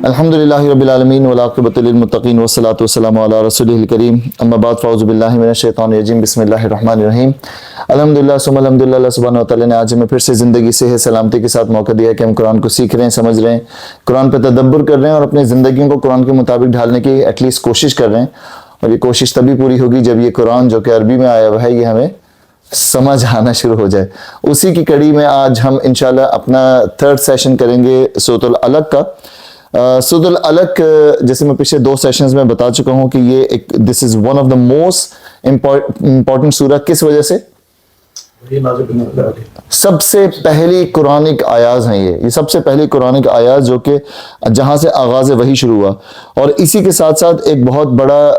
الحمدللہ رب العالمین والعاقبۃ للمتقین والصلاۃ والسلام علی رسولہ الکریم اما بعد فاعوذ باللہ من الشیطان الرجیم بسم اللہ الرحمن الرحیم الحمدللہ ثم الحمدللہ اللہ سبحانہ وتعالی نے آج ہمیں پھر سے زندگی صحت سلامتی کے ساتھ موقع دیا کہ ہم قرآن کو سیکھ رہے ہیں، سمجھ رہے ہیں، قرآن پہ تدبر کر رہے ہیں اور اپنی زندگیوں کو قرآن کے مطابق ڈھالنے کی ایٹ لیسٹ کوشش کر رہے ہیں. اور یہ کوشش تبھی پوری ہوگی جب یہ قرآن جو کہ عربی میں آیا ہوا ہے یہ ہمیں سمجھ آنا شروع ہو جائے. اسی کی کڑی میں آج ہم انشاءاللہ اپنا تھرڈ سیشن کریں گے سورۃ العلق کا. سورۃ العلق جیسے میں پچھلے 2 سیشنز میں بتا چکا ہوں کہ یہ this is one of the most important سورہ. کس وجہ سے؟ سب سے پہلی قرآنک آیات ہیں یہ سب سے پہلی قرآنک آیات جو کہ جہاں سے آغاز وحی شروع ہوا. اور اسی کے ساتھ ساتھ ایک بہت بڑا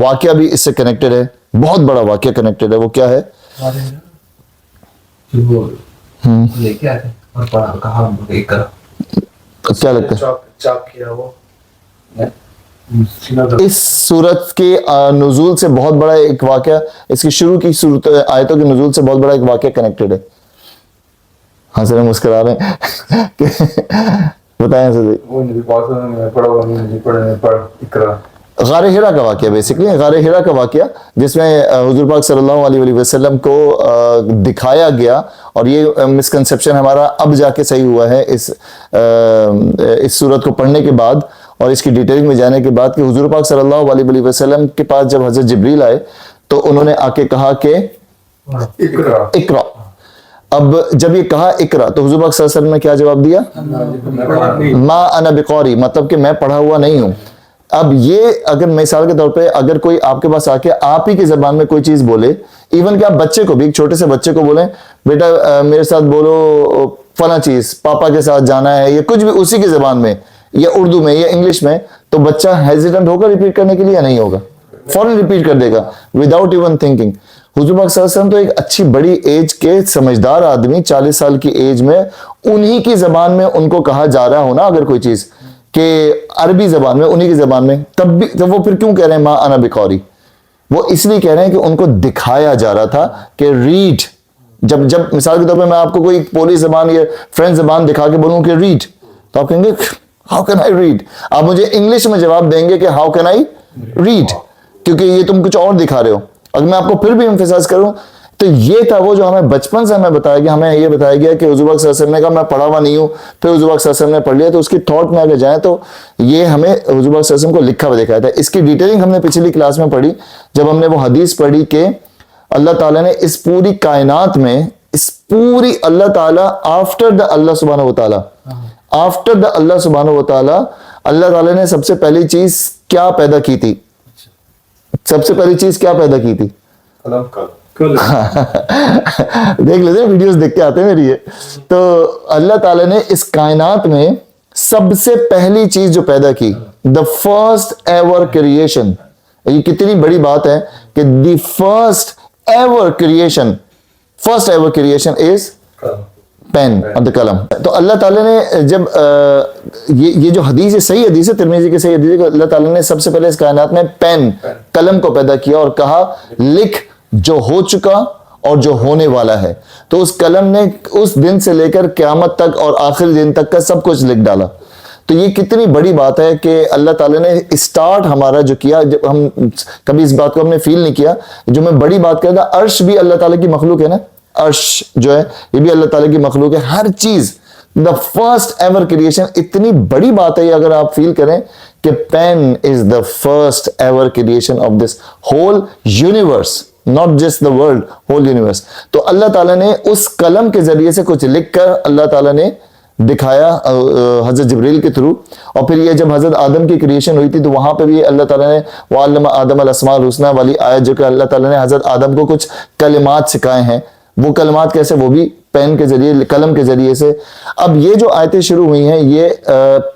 واقعہ بھی اس سے کنیکٹڈ ہے، بہت بڑا واقعہ کنیکٹڈ ہے. وہ کیا ہے؟ کیا لگتا ہے؟ اس سورت کے نزول سے بہت بڑا ایک واقعہ، اس کی شروع کی صورت آیتوں کے نزول سے بہت بڑا ایک واقعہ کنیکٹڈ ہے. ہاں سر مسکرا رہے ہیں بتائیں سر. غار حرا کا واقعہ، بیسکلی غار حرا کا واقعہ جس میں حضور پاک صلی اللہ علیہ وسلم کو دکھایا گیا. اور یہ مسکنسیپشن ہمارا اب جا کے صحیح ہوا ہے اس صورت کو پڑھنے کے بعد اور اس کی ڈیٹیلنگ میں جانے کے بعد کہ حضور پاک صلی اللہ علیہ وسلم کے پاس جب حضرت جبریل آئے تو انہوں نے آ کے کہا کہ اقرا. اب جب یہ کہا اقرا تو حضور پاک صلی اللہ علیہ وسلم نے کیا جواب دیا؟ ما انا بقاری، مطلب کہ میں پڑھا ہوا نہیں ہوں. اب یہ اگر مثال کے طور پہ اگر کوئی آپ کے پاس آ کے آپ ہی کی زبان میں کوئی چیز بولے، ایون کہ آپ بچے کو بھی، ایک چھوٹے سے بچے کو بولیں بیٹا میرے ساتھ بولو فلاں چیز، پاپا کے ساتھ جانا ہے، یا کچھ بھی اسی کی زبان میں یا اردو میں یا انگلش میں، تو بچہ ہیزیٹنٹ ہوگا ریپیٹ کرنے کے لیے یا نہیں ہوگا؟ فوراً ریپیٹ کر دے گا وداؤٹ ایون تھنکنگ. حضور پاک صلی اللہ علیہ وسلم تو ایک اچھی بڑی ایج کے سمجھدار آدمی، 40 سال کی ایج میں انہی کی زبان میں ان کو کہا جا رہا ہونا اگر کوئی چیز کہ عربی زبان میں انہی کی زبان میں، تب بھی تو وہ پھر کیوں کہہ رہے ہیں ما انا بقاری؟ وہ اس لیے کہہ رہے ہیں کہ ان کو دکھایا جا رہا تھا کہ ریڈ. جب مثال کے طور پہ میں آپ کو کوئی پولی زبان یا فرینچ زبان دکھا کے بولوں کہ ریڈ، تو آپ کہیں گے ہاؤ کین آئی ریڈ. آپ مجھے انگلش میں جواب دیں گے کہ ہاؤ کین آئی ریڈ، کیونکہ یہ تم کچھ اور دکھا رہے ہو. اگر میں آپ کو پھر بھی ایمفیسائز کروں تو یہ تھا وہ جو ہمیں بچپن سے ہمیں بتایا گیا، ہمیں یہ بتایا گیا کہ حضور پاک صلی اللہ علیہ وسلم نے کہا میں پڑھا ہوا نہیں ہوں، پھر حضور پاک صلی اللہ علیہ وسلم نے پڑھ لیا. تو اس کی تھاٹ میں اگر جائیں تو یہ ہمیں حضور پاک صلی اللہ علیہ وسلم کو لکھا ہوا دکھایا تھا. اس کی ڈیٹیلنگ ہم نے پچھلی کلاس میں پڑھی جب ہم نے وہ حدیث پڑھی کہ اللہ تعالیٰ نے اس پوری کائنات میں، اس پوری اللہ تعالیٰ آفٹر دا اللہ سبحانہ و تعالیٰ، آفٹر دا اللہ سبحانہ و تعالیٰ، اللہ تعالیٰ نے سب سے پہلی چیز کیا پیدا کی تھی؟ سب سے پہلی چیز کیا پیدا کی تھی؟ دیکھ لیتے ویڈیوز دیکھ کے آتے ہیں میری یہ. تو اللہ تعالیٰ نے اس کائنات میں سب سے پہلی چیز جو پیدا کی، دا فرسٹ ایور کریشن. یہ کتنی بڑی بات ہے کہ the first ever creation is pen اور دا قلم. تو اللہ تعالیٰ نے جب یہ جو حدیث ہے، صحیح حدیث ہے، ترمذی کی صحیح حدیث ہے کہ اللہ تعالیٰ نے سب سے پہلے اس کائنات میں پین، قلم کو پیدا کیا اور کہا لکھ جو ہو چکا اور جو ہونے والا ہے. تو اس قلم نے اس دن سے لے کر قیامت تک اور آخری دن تک کا سب کچھ لکھ ڈالا. تو یہ کتنی بڑی بات ہے کہ اللہ تعالیٰ نے اسٹارٹ ہمارا جو کیا، جب ہم کبھی اس بات کو ہم نے فیل نہیں کیا. جو میں بڑی بات کر رہا تھا، عرش بھی اللہ تعالیٰ کی مخلوق ہے نا، عرش جو ہے یہ بھی اللہ تعالیٰ کی مخلوق ہے. ہر چیز دا فرسٹ ایور کریشن. اتنی بڑی بات ہے یہ اگر آپ فیل کریں کہ pen is the first ever creation of this whole universe, not just the world, whole universe. تو اللہ تعالیٰ نے اس قلم کے ذریعے سے کچھ لکھ کر اللہ تعالیٰ نے دکھایا حضرت جبریل کے تھرو. اور پھر یہ جب حضرت آدم کی کریشن ہوئی تھی تو وہاں پہ بھی اللہ تعالیٰ نے وَعَلَّمَ آدَمَ الْأَسْمَاءَ الْحُسْنَى والی آیت جو کہ اللہ تعالیٰ نے حضرت آدم کو کچھ کلمات سکھائے ہیں. وہ کلمات کیسے؟ وہ بھی پین کے ذریعے، قلم کے ذریعے سے. اب یہ جو آیتیں شروع ہوئی ہیں یہ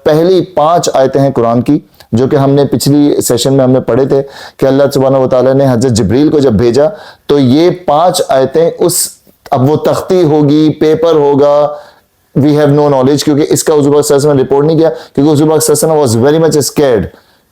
پہلی 5 آیتیں ہیں قرآن کی جو کہ ہم نے پچھلی سیشن میں ہم نے پڑھے تھے کہ اللہ سبحانہ و تعالیٰ نے حضرت جبریل کو جب بھیجا تو یہ 5 آیتیں اب وہ تختی ہوگی، پیپر ہوگا، وی ہیو نو نالج، کیونکہ اس کا حضور پاک صلی اللہ علیہ وسلم نے رپورٹ نہیں کیا، کیونکہ حضور پاک صلی اللہ علیہ وسلم واز ویری مچ اسکیئرڈ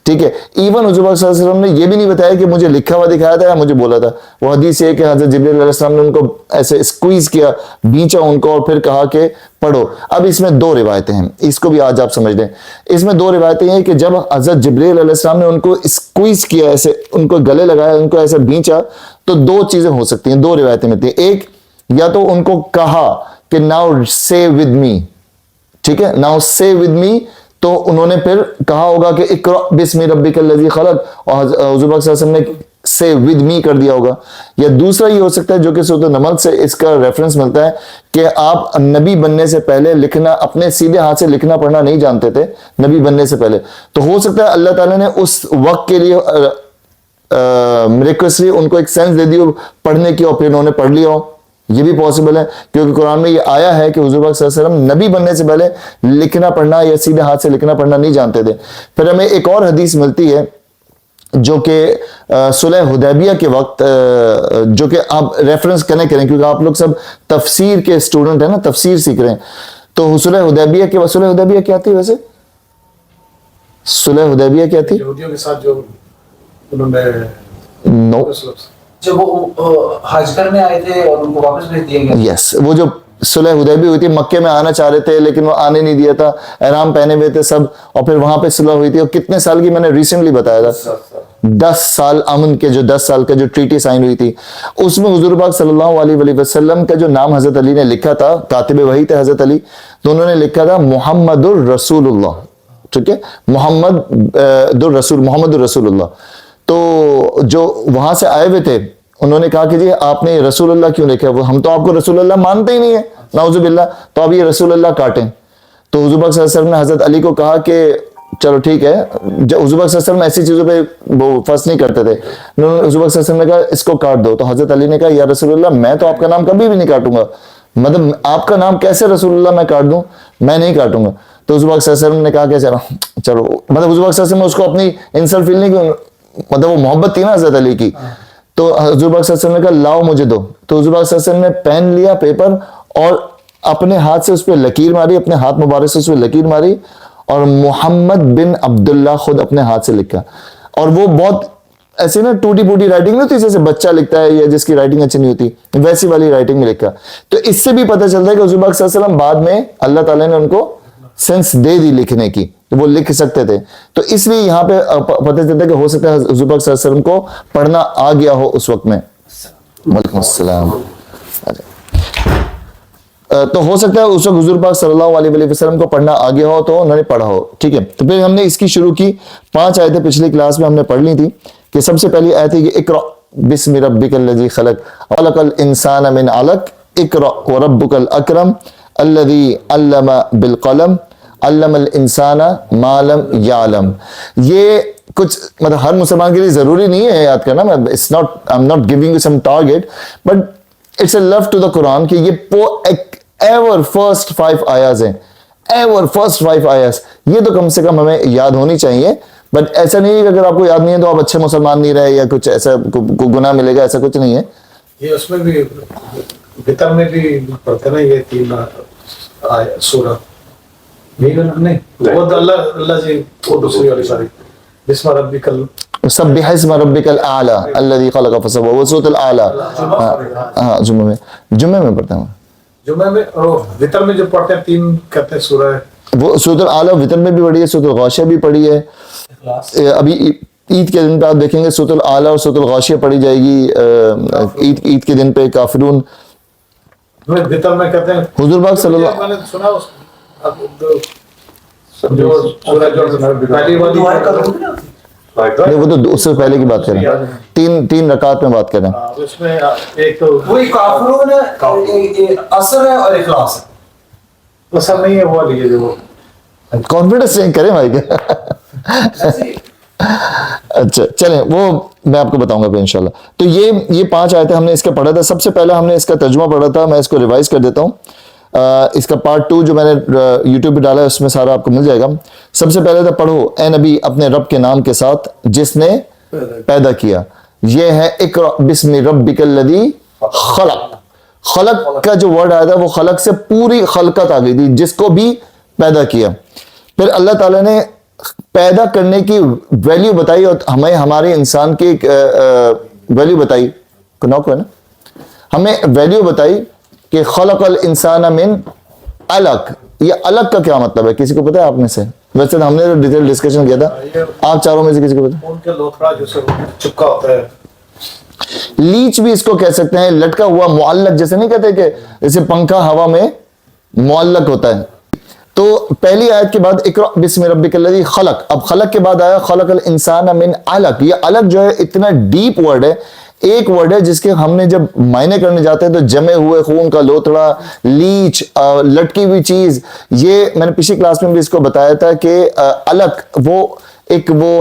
ٹھیک ہے. ایون حضور پاک صلی اللہ علیہ وسلم نے یہ بھی نہیں بتایا کہ مجھے لکھا ہوا دکھایا تھا یا مجھے بولا تھا. وہ حدیث ہے کہ حضرت جبریل علیہ السلام نے ان کو ایسے اسکویز کیا, بھینچا ان کو اور پھر کہا کہ پڑھو. اب اس میں دو روایتیں ہیں, اس کو بھی آج آپ سمجھ لیں. اس میں دو روایتیں ہیں کہ جب حضرت جبریل علیہ السلام نے ان کو اسکویز کیا, ایسے ان کو گلے لگایا, ان کو ایسے بھینچا, تو دو چیزیں ہو سکتی ہیں, دو روایتیں ملتی ہیں. ایک, یا تو ان کو کہا کہ ناؤ سے ود می, ٹھیک ہے, ناؤ سے ود می, تو انہوں نے پھر کہا ہوگا کہ اقرأ بسم ربک الذی خلق, اور حضور پاک صلی اللہ علیہ وسلم نے سے ود می کر دیا ہوگا. یا دوسرا یہ ہو سکتا ہے جو کہ سورۃ النمل سے اس کا ریفرنس ملتا ہے کہ آپ نبی بننے سے پہلے لکھنا, اپنے سیدھے ہاتھ سے لکھنا پڑھنا نہیں جانتے تھے نبی بننے سے پہلے. تو ہو سکتا ہے اللہ تعالیٰ نے اس وقت کے لیے میریکلسلی ان کو ایک سینس دے دی ہو پڑھنے کی, اور پھر انہوں نے پڑھ لیا ہو. یہ بھی پاسبل ہے, کیونکہ قرآن میں یہ آیا ہے کہ حضور پاک صلی اللہ علیہ وسلم نبی بننے سے پہلے لکھنا پڑھنا یا سیدھے ہاتھ سے لکھنا پڑھنا نہیں جانتے تھے. پھر ہمیں ایک اور حدیث ملتی ہے جو کہ صلح حدیبیہ کے وقت, جو کہ آپ ریفرنس کریں کیونکہ آپ لوگ سب تفسیر کے اسٹوڈنٹ ہیں نا, تفسیر سیکھ رہے ہیں. تو صلح حدیبیہ کے وقت, صلح حدیبیہ کیا تھی ویسے, صلح حدیبیہ کیا تھی؟ یہودیوں کے ساتھ جو انہوں نے نو, جب وہ حج کرنے آئے تھے اور ان کو واپس بھیج دیا گیا. یس, وہ جو صلح حدیبیہ ہوئی تھی, مکے میں آنا چاہ رہے تھے لیکن وہ آنے نہیں دیا تھا, احرام پہنے ہوئے تھے سب, اور پھر وہاں پہ صلح ہوئی تھی. اور کتنے سال کی, میں نے ریسنٹلی بتایا تھا, 10 سال امن کے, جو 10 سال کا جو ٹریٹی سائن ہوئی تھی, اس میں حضور پاک صلی اللہ علیہ وسلم کا جو نام حضرت علی نے لکھا تھا, کاتب وحی تھے حضرت علی, تو انہوں نے لکھا تھا محمد الرسول اللہ. ٹھیک ہے, محمد الرسول اللہ. تو جو وہاں سے آئے ہوئے تھے انہوں نے کہا کہ جی آپ نے رسول اللہ کیوں لکھا ہے, ہم تو آپ کو رسول اللہ مانتے ہی نہیں ہیں, نعوذ باللہ, تو آپ یہ رسول اللہ کاٹیں. تو حضور پاک صلی اللہ علیہ وسلم نے حضرت علی کو کہا کہ چلو ٹھیک ہے. جب حضور پاک صلی اللہ علیہ وسلم ایسی چیزوں پہ وہ فرض نہیں کرتے تھے, انہوں نے حضور پاک صلی اللہ علیہ وسلم نے کہا اس کو کاٹ دو. تو حضرت علی نے کہا یا رسول اللہ, میں تو آپ کا نام کبھی بھی نہیں کاٹوں گا, مطلب آپ کا نام کیسے رسول اللہ میں کاٹ دوں, میں نہیں کاٹوں گا. تو حضور پاک صلی اللہ علیہ وسلم نے کہا کہ چلو, مطلب حضور پاک صلی اللہ علیہ وسلم اس کو اپنی انسلٹ فیل نہیں کی, مطلب وہ محبت تھی نا حضرت علی کی. تو حضور پاک صلی اللہ علیہ وسلم نے کہا لاؤ مجھے دو. تو حضور پاک صلی اللہ علیہ وسلم نے پین لیا, پیپر, اور اپنے ہاتھ سے اس پہ لکیر ماری, اپنے ہاتھ مبارک سے اس پہ لکیر ماری, اور محمد بن عبداللہ خود اپنے ہاتھ سے لکھا. اور وہ بہت ایسے نا ٹوٹی پوٹی رائٹنگ نہیں ہوتی جیسے بچہ لکھتا ہے یا جس کی رائٹنگ اچھی نہیں ہوتی, ویسی والی رائٹنگ میں لکھا. تو اس سے بھی پتہ چلتا ہے کہ حضور پاک صلی اللہ علیہ وسلم بعد میں اللہ تعالیٰ نے ان کو سینس دے دی لکھنے کی, وہ لکھ سکتے تھے. تو اس لیے یہاں پہ پتہ چلتا ہے کہ ہو سکتا ہے حضور پاک صلی اللہ علیہ وسلم کو پڑھنا آ گیا ہو اس وقت میں. وعلیکم السلام. تو ہو سکتا ہے اس وقت حضور پاک صلی اللہ علیہ وسلم کو پڑھنا آ گیا ہو تو انہوں نے پڑھا ہو. ٹھیک ہے, تو پھر ہم نے اس کی شروع کی. 5 آیتیں پچھلی کلاس میں ہم نے پڑھ لی تھی. کہ سب سے پہلی آیت ہے کہ اقرأ بسم ربک الذی خلق خلق الانسان من علق اقرأ وربک الاکرم الذی علم بالقلم علم الانسان ما لم یعلم. یہ کچھ مطلب ہر مسلمان کے لیے ضروری نہیں ہے یاد کرنا, I'm not giving you some target, but it's a love to the Quran کہ یہ ایور فرسٹ 5 آیاز ہیں, ایور فرسٹ 5 آیاز, یہ تو کم سے کم ہمیں یاد ہونی چاہیے. بٹ ایسا نہیں ہے کہ اگر آپ کو یاد نہیں ہے تو آپ اچھے مسلمان نہیں رہے یا کچھ ایسا گناہ ملے گا, ایسا کچھ نہیں ہے. یہ اس میں بھی بطر میں بھی پڑھتے نا یہ 3 سورہ, نہیں وہ اللہ جی وہ دوسری والی ساری بسم ربک سبح اسم ربک الاعلی الذی خلق فسوى, وہ سورۃ الاعلی. ہاں جمعے میں پڑھتا ہوں, جمعہ میں. اور وطر میں جو پڑھتے ہیں 3 کہتے ہیں سورہ, وہ سورۃ الاعلی وطر میں بھی پڑھی ہے, سورۃ الغاشیہ بھی پڑھی ہے. ابھی عید کے دن پہ آپ دیکھیں گے سورۃ الاعلی اور سورۃ الغاشیہ پڑھی جائے گی عید کے دن پہ. کافرون وطر میں کہتے ہیں حضور پاک صلی اللہ, میں نے سنا جو سورہ جو پہلی والی نہیں وہ تو اس سے پہلے کی بات کر رہے ہیں, 3 رکعت میں بات کر رہے ہیں. اس میں ایک تو وہی کافرون اثر ہے اور اخلاص ہے. اثر نہیں ہے وہ لیے جو کانفیڈنس چینج کریں بھائی کا. اچھا چلیں وہ میں آپ کو بتاؤں گا پھر انشاءاللہ. تو یہ 5 آیتیں ہم نے اس کا پڑھا تھا. سب سے پہلے ہم نے اس کا ترجمہ پڑھا تھا, میں اس کو ریوائز کر دیتا ہوں. اس کا پارٹ 2 جو میں نے یوٹیوب پہ ڈالا ہے اس میں سارا آپ کو مل جائے گا. سب سے پہلے تو پڑھو اے نبی اپنے رب کے نام کے ساتھ جس نے پیدا کیا. یہ ہے اقرأ بسم ربک الذی خلق. خلق کا جو ورڈ آیا تھا وہ خلق سے پوری خلقت آ گئی تھی, جس کو بھی پیدا کیا. پھر اللہ تعالیٰ نے پیدا کرنے کی ویلیو بتائی اور ہمیں ہمارے انسان کی ایک ویلیو بتائی، نوک ہے نا، ہمیں ویلیو بتائی کہ خلق الانسان من علق. یہ علق کا کیا مطلب ہے؟ کسی کو پتا ہے آپ میں سے؟ ویسے تو ہم نے ڈیٹیل ڈسکشن کیا تھا، آپ چاروں میں سے کسی کو پتا؟ ان کے لوتھڑا جو سے چپکا ہوتا ہے. لیچ بھی اس کو کہہ سکتے ہیں، لٹکا ہوا معلق، جیسے نہیں کہتے کہ جیسے پنکھا ہوا میں معلق ہوتا ہے. تو پہلی آیت کے بعد اقرأ بسم ربک الذی خلق، اب خلق کے بعد آیا خلق الانسان من علق. یہ علق جو ہے اتنا ڈیپ ورڈ ہے، ایک ورڈ ہے جس کے ہم نے جب معنی کرنے جاتے ہیں تو جمے ہوئے خون کا لوتھڑا، لیچ، لٹکی ہوئی چیز. یہ میں نے پچھلی کلاس میں بھی اس کو بتایا تھا کہ علق وہ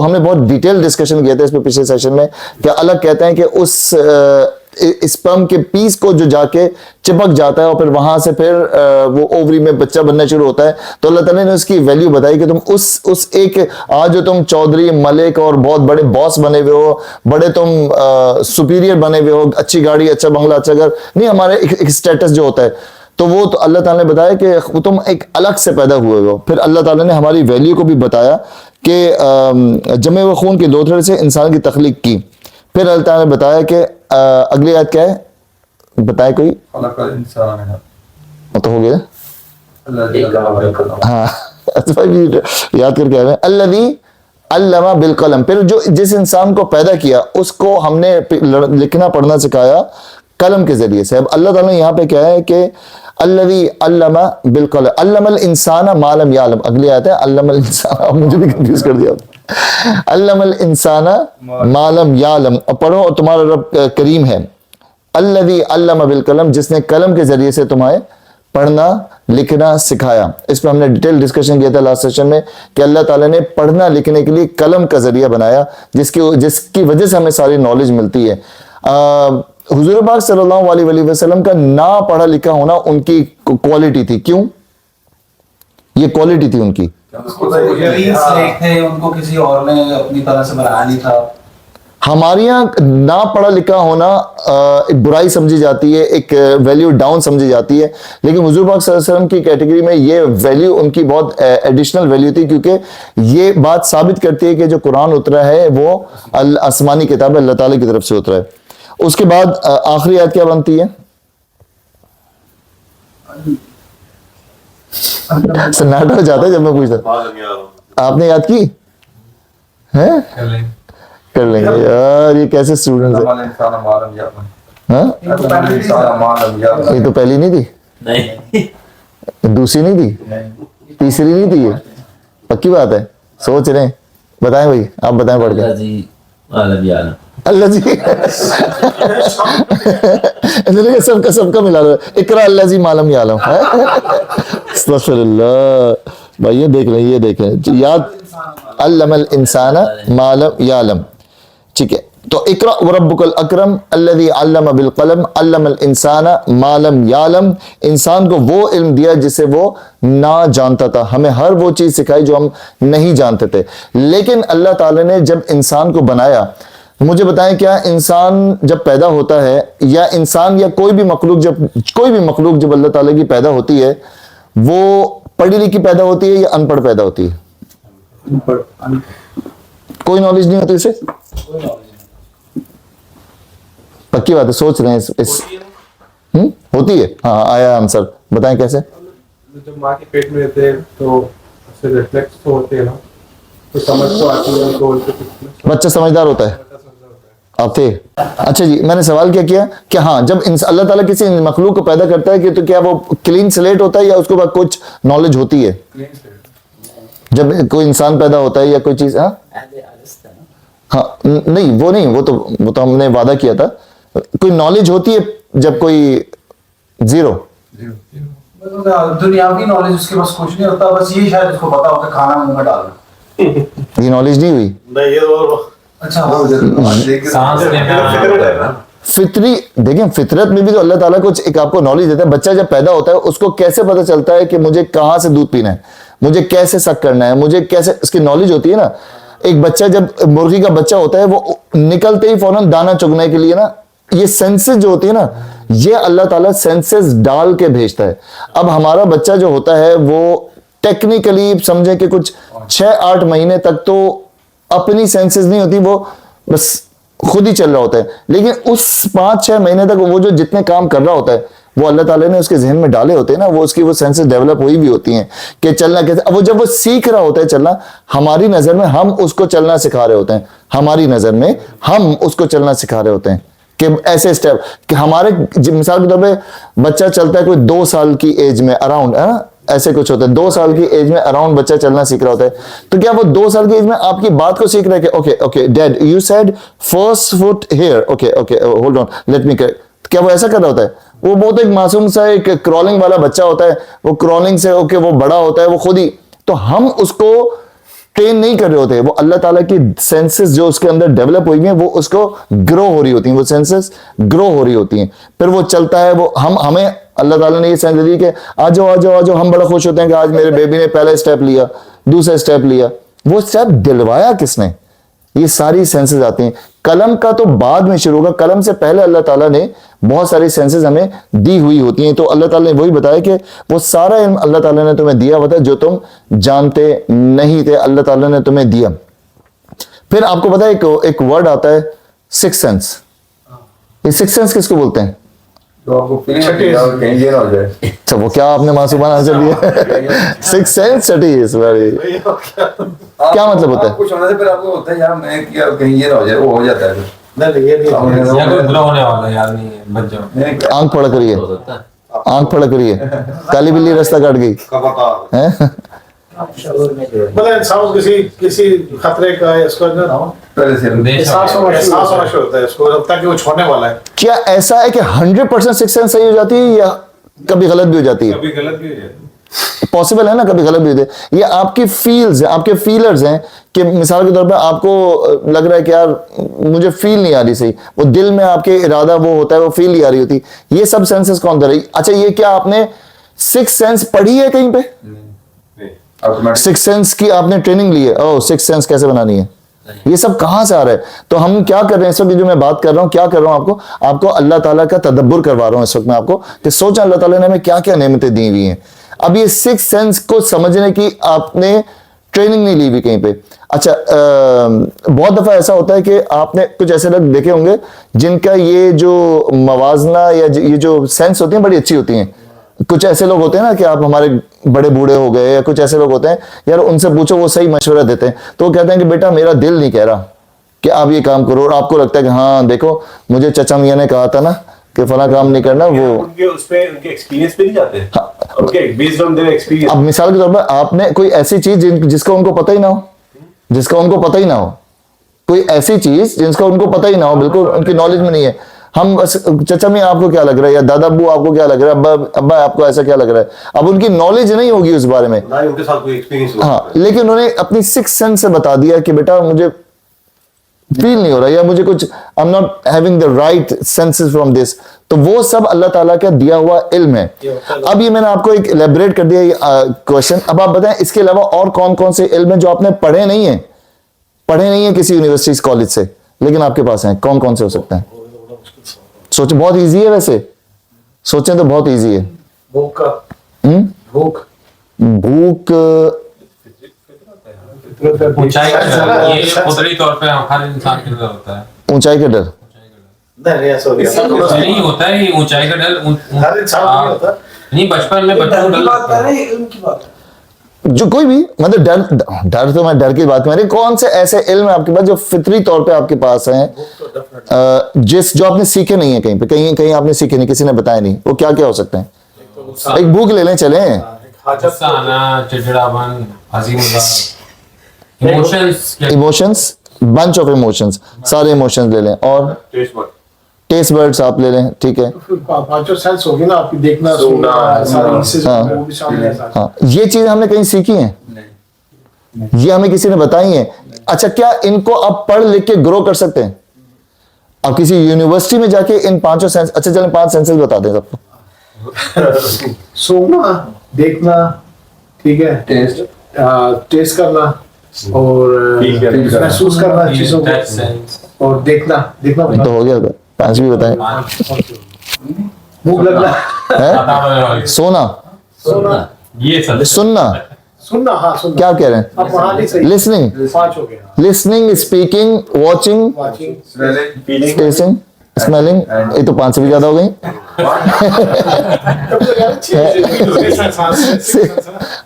ہم نے بہت ڈیٹیل ڈسکشن کیا تھا اس پہ پچھلے سیشن میں، کہ علق کہتے ہیں کہ اس اسپرم کے پیس کو جو جا کے چپک جاتا ہے اور پھر وہاں سے پھر وہ اووری میں بچہ بننا شروع ہوتا ہے. تو اللہ تعالیٰ نے اس کی ویلیو بتائی کہ تم اس ایک آج جو تم چودھری ملک اور بہت بڑے باس بنے ہوئے ہو، بڑے تم سپیریئر بنے ہوئے ہو، اچھی گاڑی، اچھا بنگلہ، اچھا گھر نہیں، ہمارے ایک اسٹیٹس جو ہوتا ہے، تو وہ تو اللہ تعالیٰ نے بتایا کہ تم ایک الگ سے پیدا ہوئے ہو. پھر اللہ تعالیٰ نے ہماری ویلیو کو بھی بتایا کہ جمے ہوئے خون کے لوتھڑے سے انسان کی تخلیق کی. پھر اللہ تعالیٰ نے بتایا کہ اگلی آیت کیا ہے بتائے کوئی؟ تو ہو گیا ہاں یاد کر کے آئے الذی علم بالقلم. پھر جو جس انسان کو پیدا کیا اس کو ہم نے لکھنا پڑھنا سکھایا قلم کے ذریعے سے. اب اللہ تعالیٰ نے یہاں پہ کیا ہے کہ الذی علم بالقلم، علم الانسان ما لم یعلم. اگلی آیت ہے علم الانسان، مجھے بھی کنفیوز کر دیا. علم الانسان ما لم یعلم، پڑھو اور تمہارا رب کریم ہے. الذی علم بالقلم، جس نے قلم کے ذریعے سے تمہیں پڑھنا لکھنا سکھایا. اس پہ ہم نے ڈیٹیل ڈسکشن کیا تھا لاسٹ سیشن میں کہ اللہ تعالیٰ نے پڑھنا لکھنے کے لیے قلم کا ذریعہ بنایا، جس کی وجہ سے ہمیں ساری نالج ملتی ہے. حضور پاک صلی اللہ علیہ وآلہ وسلم کا نہ پڑھا لکھا ہونا ان کی کوالٹی تھی. کیوں؟ یہ کوالٹی تھی ان کی. ان کو کسی اور نے اپنی طرح سے بنایا نہیں تھا. ہمارے یہاں نہ پڑھا لکھا ہونا ایک برائی سمجھی جاتی ہے، ایک ویلیو ڈاؤن سمجھی جاتی ہے، لیکن حضور پاک صلی اللہ علیہ وسلم کی کیٹیگری میں یہ ویلیو ان کی بہت ایڈیشنل ویلیو تھی، کیونکہ یہ بات ثابت کرتی ہے کہ جو قرآن اترا ہے وہ آسمانی کتاب اللہ تعالیٰ کی طرف سے اترا ہے. اس کے بعد آخری آیت کیا بنتی ہے؟ سناٹا ہو جاتا ہے جب میں پوچھتا. آپ نے یاد کی ہے؟ کر لیں گے یار، یہ کیسے اسٹوڈنٹ ہے؟ یہ تو پہلی نہیں تھی، دوسری نہیں تھی، تیسری نہیں تھی، یہ پکی بات ہے. سوچ رہے ہیں؟ بتائیں بھائی، آپ بتائیں پڑھ کے. اللہ جی سب کا ملا رہا ہے. اقرا اللہ جی معلوم یعلم. استغفر اللہ. بھائی یہ دیکھ لیں، یہ دیکھیں یاد، علم الانسان ما لم یعلم. ٹھیک ہے، تو اقرا وربک الاکرم الذی علم بالقلم علم الانسان ما لم یعلم. انسان کو وہ علم دیا جسے وہ نہ جانتا تھا. ہمیں ہر وہ چیز سکھائی جو ہم نہیں جانتے تھے. لیکن اللہ تعالی نے جب انسان کو بنایا، مجھے بتائیں کیا انسان جب پیدا ہوتا ہے، یا انسان یا کوئی بھی مخلوق جب اللہ تعالیٰ کی پیدا ہوتی ہے، وہ پڑھی لکھی پیدا ہوتی ہے یا ان پڑھ پیدا ہوتی ہے؟ کوئی نالج نہیں ہوتی اسے؟ پکی بات ہے، سوچ رہے ہیں ہوتی ہے. ہاں آیا آنسر، بتائیں کیسے؟ جب ماں کے پیٹ میں رہتے ہیں تو ریفلیکس ہوتے ہیں نا، تو سمجھ تو آتی ہے. بچہ سمجھدار ہوتا ہے. آپ تھے؟ اچھا جی، میں نے سوال کیا کیا کہ ہاں جب اللہ تعالیٰ کسی مخلوق کو پیدا کرتا ہے کہ تو کیا وہ کلین سلیٹ ہوتا ہے یا اس کے بعد کچھ نالج ہوتی ہے؟ جب کوئی انسان پیدا ہوتا ہے یا کوئی چیز، ہاں نہیں وہ تو ہم نے وعدہ کیا تھا. کوئی نالج ہوتی ہے جب کوئی زیرو؟ دنیاوی نالج اس کے پاس کچھ نہیں ہوتا، بس یہ شاید اس کو پتا ہو کہ کھانا منہ میں ڈالنا. یہ نالج نہیں ہوئی. فطری دیکھیں، فطرت میں بھی تو اللہ تعالیٰ کو ایک آپ کو نالج دیتا ہے. بچہ جب پیدا ہوتا ہے اس کو کیسے پتا چلتا ہے کہ مجھے کہاں سے دودھ پینا ہے، مجھے کیسے سک کرنا ہے، مجھے کیسے، اس کی نالج ہوتی ہے نا. ایک بچہ جب مرغی کا بچہ ہوتا ہے وہ نکلتے ہی فوراً دانا چگنے کے لیے نا، یہ سینسز جو ہوتی ہے نا، یہ اللہ تعالیٰ سینسز ڈال کے بھیجتا ہے. اب ہمارا بچہ جو ہوتا ہے وہ टेक्निकली समझे कि कुछ 6-8 महीने तक तो अपनी सेंसेस नहीं होती, वो बस खुद ही चल रहा होता है, लेकिन उस 5-6 महीने तक वो जो जितने काम कर रहा होता है वो अल्लाह ताला ने उसके जहन में डाले होते हैं ना, वो उसकी वो सेंसेस डेवलप हुई भी होती हैं कि चलना कैसे। अब वो जब वो सीख रहा होता है चलना, हमारी नजर में हम उसको चलना सिखा रहे होते हैं, हमारी नजर में हम उसको चलना सिखा रहे होते हैं कि ऐसे स्टेप कि हमारे मिसाल के तौर पे बच्चा चलता है कोई 2 साल की एज में अराउंड, है ना, ऐसे कुछ होता है, 2 साल की एज में अराउंड बच्चा चलना सीख रहा होता है, तो क्या वो 2 साल की एज में आपकी बात को सीख रहा है कि okay okay dad you said first foot here, okay okay hold on let me, क्या वो ऐसा कर रहा होता है? वो बहुत एक मासूम सा एक क्रॉलिंग वाला बच्चा होता है, वो क्रॉलिंग से ओके वो बड़ा होता है वो खुद ही, तो हम उसको ट्रेन नहीं कर रहे होते, वो अल्लाह ताला की सेंसेस जो उसके अंदर डेवलप हुई हैं वो उसको ग्रो हो रही होती हैं, वो सेंसेस ग्रो हो रही होती हैं, फिर वो चलता है, वो हमें अल्लाह ताला ने ये सेंस दी कि आ जाओ आ जाओ आ जाओ, हम बड़ा खुश होते हैं कि आज मेरे बेबी ने पहला स्टेप लिया, दूसरा स्टेप लिया, वो स्टेप दिलवाया किसने? ये सारी सेंसेस आती हैं। कलम का तो बाद में शुरू होगा, कलम से पहले अल्लाह ताला ने बहुत सारी सेंसेस हमें दी हुई होती हैं, तो अल्लाह ताला ने वही बताया कि वो सारा इल्म अल्लाह ताला ने तुम्हें दिया हुआ था जो तुम जानते नहीं थे, अल्लाह ताला ने तुम्हें दिया। फिर आपको पता है एक वर्ड आता है सिक्स सेंस। ये सिक्स सेंस किसको बोलते हैं? तो आपको फीलिंग कहीं ये ना हो जाए। अच्छा वो क्या आपने मासूमाना आंसर दिया? सिक्स सेंस छठी इस बारी क्या मतलब होता है? कुछ होने से फिर आपको होता है यार मैं किया कहीं ये ना हो जाए, वो हो जाता है। नहीं ये नहीं या कोई बुरा होने वाला है यार, नहीं है, बच जाओ। आंख फड़क रही है, आंख फड़क रही है, काली बिल्ली रास्ता काट गई हैं? मतलब इंसान को किसी खतरे का इसको ना पहले से एहसास होना शुरू होता है उसको, लगता है कि वो छोड़ने वाला है। क्या ऐसा है कि 100% सिक्स सेंस सही हो जाती है या कभी गलत भी हो जाती है? कभी गलत भी हो जाती है। पॉसिबल है ना, कभी गलत भी होते हैं। ये आपकी फील्स हैं, आपके फीलर्स हैं कि मिसाल के तौर पे आपको लग रहा है कि यार मुझे फील नहीं आ रही सही, वो दिल में आपके इरादा वो होता है, वो फील नहीं आ रही होती, ये सब सेंसेस कौन दे रही? अच्छा ये क्या आपने सिक्स सेंस पढ़ी है कहीं पे? सिक्स सेंस की आपने ट्रेनिंग ली है? ओह सिक्स सेंस कैसे बनानी है, ये सब कहां से आ रहा है? तो हम क्या कर रहे हैं इस वक्त, जो मैं बात कर रहा हूं क्या कर रहा हूं, आपको अल्लाह ताला का तदब्बुर करवा रहा हूं इस वक्त मैं आपको, कि सोचा अल्लाह ताला ने हमें क्या क्या नेमतें दी हुई हैं। अब ये सिक्स सेंस को समझने की आपने ट्रेनिंग नहीं ली हुई कहीं पे। अच्छा बहुत दफा ऐसा होता है कि आपने कुछ ऐसे लोग देखे होंगे जिनका ये जो मवाजना या ये जो सेंस होती है बड़ी अच्छी होती हैं। कुछ ऐसे लोग होते हैं ना कि आप हमारे बड़े बूढ़े हो गए, या कुछ ऐसे लोग होते हैं यार उनसे पूछो वो सही मशवरा देते हैं, तो वो कहते हैं कि बेटा मेरा दिल नहीं कह रहा कि आप ये काम करो, और आपको लगता है कि हाँ देखो मुझे चचा मियां ने कहा था ना कि फला काम नहीं करना, वो उनके उस पे उनके एक्सपीरियंस पे नहीं जाते, उनके बेस्ड ऑन देयर एक्सपीरियंस। अब मिसाल के तौर पर आपने कोई ऐसी चीज जिसका उनको पता ही ना हो, जिसका उनको पता ही ना हो, कोई ऐसी चीज जिसका उनको पता ही ना हो, बिल्कुल उनकी नॉलेज में नहीं है, हम बस चचा मियां आपको क्या लग रहा है, या दादा अब्बू आपको क्या लग रहा है, अब्बा आपको ऐसा क्या लग रहा है, अब उनकी नॉलेज नहीं होगी उस बारे में, ना ही उनके साथ कोई एक्सपीरियंस हो। हाँ, लेकिन उन्होंने अपनी सिक्स सेंस से बता दिया कि बेटा मुझे फील नहीं हो रहा, या मुझे कुछ I am not having the right senses from this, तो वो सब अल्लाह ताला का दिया हुआ इल्म है। अब ये मैंने आपको एक एलेबरेट कर दिया क्वेश्चन, अब आप बताएं इसके अलावा और कौन कौन से इल्म है जो आपने पढ़े नहीं है किसी यूनिवर्सिटी कॉलेज से, लेकिन आपके पास हैं, कौन कौन से हो सकते हैं? सोचो, बहुत इजी है, वैसे सोचें तो बहुत इजी है। भूख का भूख भूख ऊंचाई का डर, ये कुदरती तौर पे हर इंसान के अंदर होता है। ऊंचाई का डर नहीं ऐसा नहीं होता है, ये ऊंचाई का डर हर इंसान को नहीं होता। नहीं, बचपन में बच्चों को डर लगता है। जो कोई भी मतलब डर तो मैं डर की बात करें, कौन से ऐसे इल्म है आपके पास जो फितरी तौर पे आपके पास हैं, जो आपने सीखे नहीं है कहीं पे, कहीं आपने सीखे नहीं, किसी ने बताया नहीं, वो क्या क्या हो सकते हैं? एक भूख ले लें, चले गुस्सा आना, चिड़चिड़ापन, हंसी मजाक, इमोशंस, बंच ऑफ इमोशंस, सारे इमोशंस ले लें, और टेस्ट बर्ड्स आप ले लें, ठीक है, पांचों सेंस होगी ना आपकी, देखना सुनना सारी चीजें वो भी शामिल है सारी। हाँ, ये चीज हमने कहीं सीखी है, ये हमें किसी ने बताई है। अच्छा क्या इनको आप पढ़ लिख के ग्रो कर सकते हैं? आप किसी यूनिवर्सिटी में जाके इन पांचों सेंस, अच्छा चलें 5 सेंसेस बता दें सबको। सुनना, देखना, ठीक है, टेस्ट करना, और महसूस करना चीजों को, और देखना तो हो गया, 5 भी बताएं। भूख लगना, है? सोना, ये सब सुनना, सुनना, हाँ सुनना। क्या कह रहे हैं? अब वहाँ नहीं सही। लिसनिंग, 5 हो गया। Listening, speaking, watching, watching, smelling, testing, smelling, ये तो 5 से भी ज्यादा हो गई।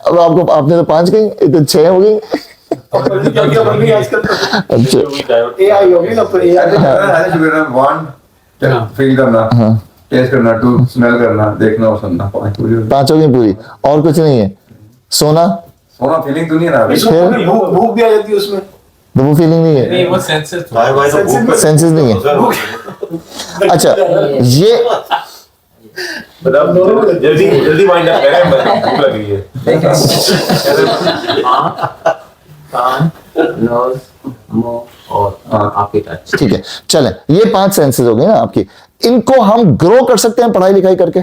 अब आपको, आपने तो 5 कही, ये तो 6 हो गई। अच्छा, AI होगी ना, तो AI वन फील करना, टेस्ट करना, टू स्मेल करना, देखना और सुनना, 5 पूरी हो गई। 5 हो गई पूरी, और कुछ नहीं है। सोना, सोना फीलिंग तो नहीं है ना अभी? इसमें पूरी भूख भी आ जाती है उसमें। तो वो फीलिंग नहीं है, नहीं वो सेंसेस सेंसेस नहीं है। अच्छा, ये मतलब जल्दी जल्दी माइंड अप करें, भूख लग रही है। कान, नोज, मुंह और आपकी टच। ठीक है, चलें, ये 5 सेंसेस हो गई ना आपकी। इनको हम ग्रो कर सकते हैं पढ़ाई लिखाई करके?